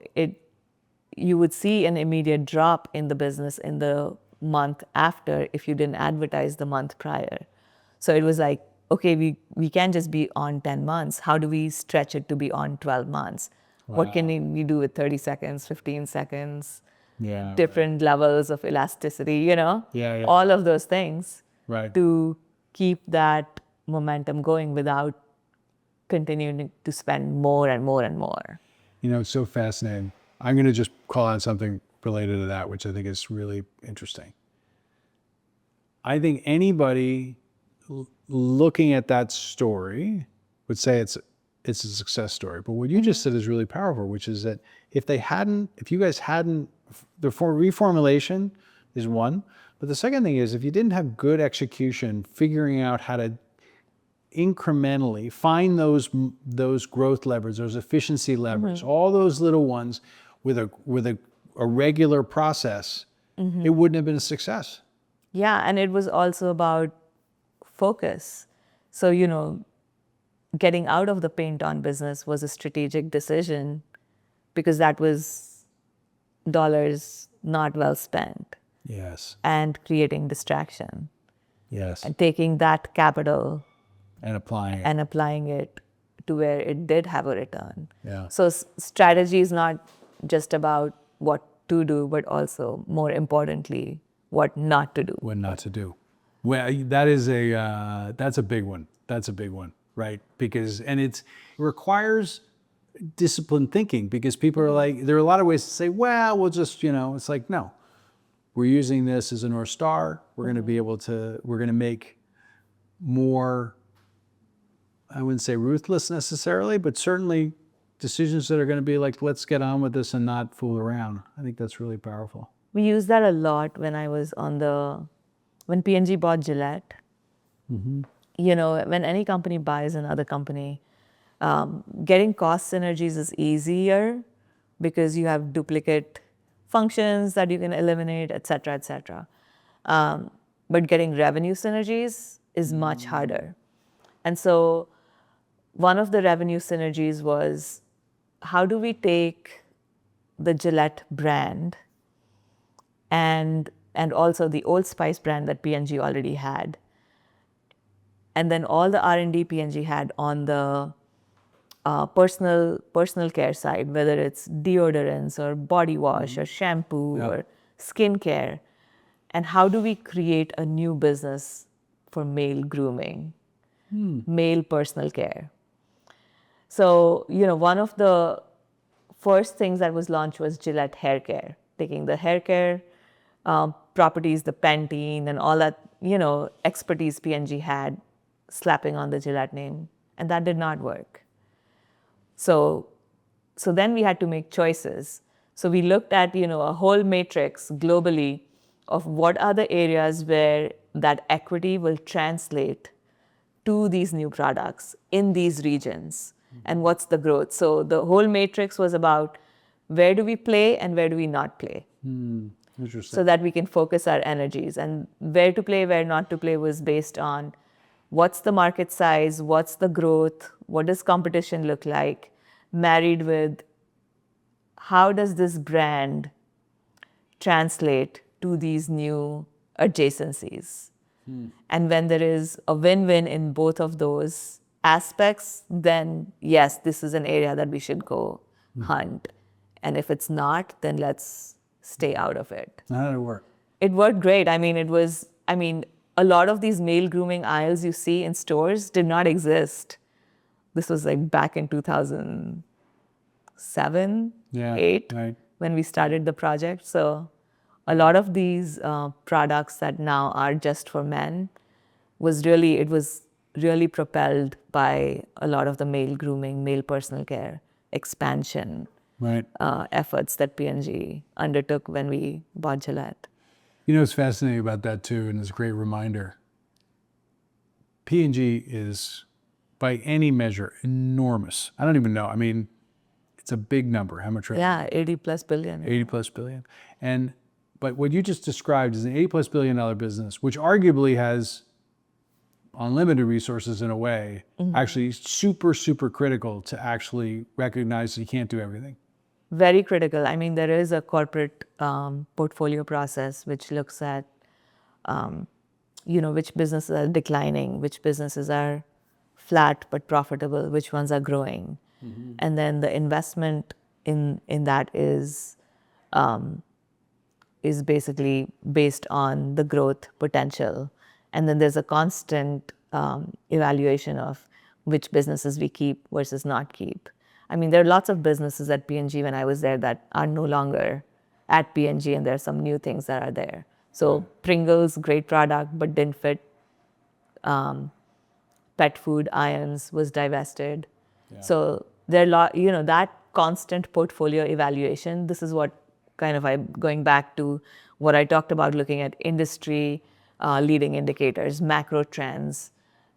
you would see an immediate drop in the business in the month after if you didn't advertise the month prior. So it was like, okay, we can't just be on 10 months. How do we stretch it to be on 12 months? Wow. What can we do with 30 seconds, 15 seconds, Yeah, different levels of elasticity, you know? Yeah. All of those things Right. to keep that momentum going without continuing to spend more and more and more. You know, it's so fascinating. I'm going to just call out something related to that, which I think is really interesting. I think anybody looking at that story would say it's a success story. But what you just said is really powerful, which is that if you guys hadn't, the reformulation is one. But the second thing is if you didn't have good execution, figuring out how to incrementally find those growth levers, those efficiency levers, all those little ones with a regular process, it wouldn't have been a success. Yeah, and it was also about focus. So, you know, getting out of the paint-on business was a strategic decision because that was dollars not well spent. Yes. And creating distraction. Yes. And taking that capital And applying it. and applying it to where it did have a return. Yeah. So strategy is not just about what to do, but also, more importantly, what not to do. What not to do. Well, that's a big one. That's a big one, right? Because, and it requires disciplined thinking because people are like, there are a lot of ways to say, well, we'll just, you know, it's like, no, we're using this as a North Star. We're going to be able to, we're going to make more, I wouldn't say ruthless necessarily, but certainly decisions that are going to be like, let's get on with this and not fool around. I think that's really powerful. We used that a lot when I was when P&G bought Gillette. You know, when any company buys another company, getting cost synergies is easier because you have duplicate functions that you can eliminate, et cetera, et cetera. But getting revenue synergies is much harder. And so one of the revenue synergies was, how do we take the Gillette brand and also the Old Spice brand that P&G already had, and then all the R&D P&G had on the personal care side, whether it's deodorants or body wash or shampoo Yeah. or skincare, and how do we create a new business for male grooming, male personal care. So, one of the first things that was launched was Gillette hair care, taking the hair care properties, the Pantene and all that, expertise P&G had, slapping on the Gillette name, and that did not work. So then we had to make choices. So we looked at, a whole matrix globally of what are the areas where that equity will translate to these new products in these regions, and what's the growth. So the whole matrix was about where do we play and where do we not play, Interesting. so that we can focus our energies. And where to play, where not to play was based on what's the market size, what's the growth, what does competition look like, married with how does this brand translate to these new adjacencies. And when there is a win-win in both of those aspects, then yes, this is an area that we should go hunt. And if it's not, then let's stay out of it. How did it work? It worked great. A lot of these male grooming aisles you see in stores did not exist. This was like back in 2007, Yeah, 8, right. when we started the project. So a lot of these products that now are just for men was really propelled by a lot of the male grooming, male personal care expansion Right. efforts that P&G undertook when we bought Gillette. What's fascinating about that too, and it's a great reminder, P&G is, by any measure, enormous. I don't even know. It's a big number. How much revenue? Yeah, 80 plus billion. 80 plus billion. But what you just described is an $80 plus billion business, which arguably has unlimited resources in a way, actually super, super critical to actually recognize that you can't do everything. Very critical. There is a corporate portfolio process which looks at, which businesses are declining, which businesses are flat but profitable, which ones are growing. And then the investment in that is basically based on the growth potential. And then there's a constant evaluation of which businesses we keep versus not keep. There are lots of businesses at P&G when I was there that are no longer at P&G, and there are some new things that are there. So Pringles, great product, but didn't fit. Pet food, Iams, was divested. Yeah. So there are that constant portfolio evaluation. This is what I'm going back to what I talked about, looking at industry leading indicators, macro trends,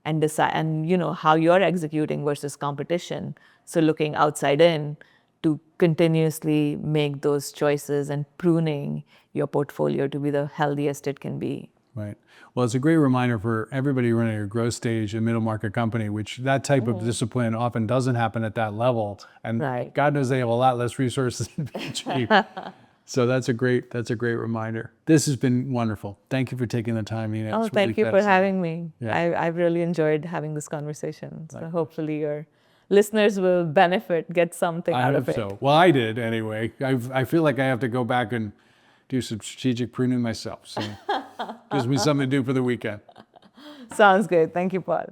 and decide, and how you're executing versus competition. So looking outside in to continuously make those choices and pruning your portfolio to be the healthiest it can be. Right. Well, it's a great reminder for everybody running a growth stage, a middle market company, which that type of discipline often doesn't happen at that level. And Right. God knows they have a lot less resources than P&G. So that's a great reminder. This has been wonderful. Thank you for taking the time, Heena. Oh, It's thank really you for fascinating. having me. Yeah. I've really enjoyed having this conversation. So hopefully your listeners will benefit, get something I out hope of it. so. Well, I did anyway. I feel like I have to go back and do some strategic pruning myself. So gives me something to do for the weekend. Sounds good. Thank you, Paul.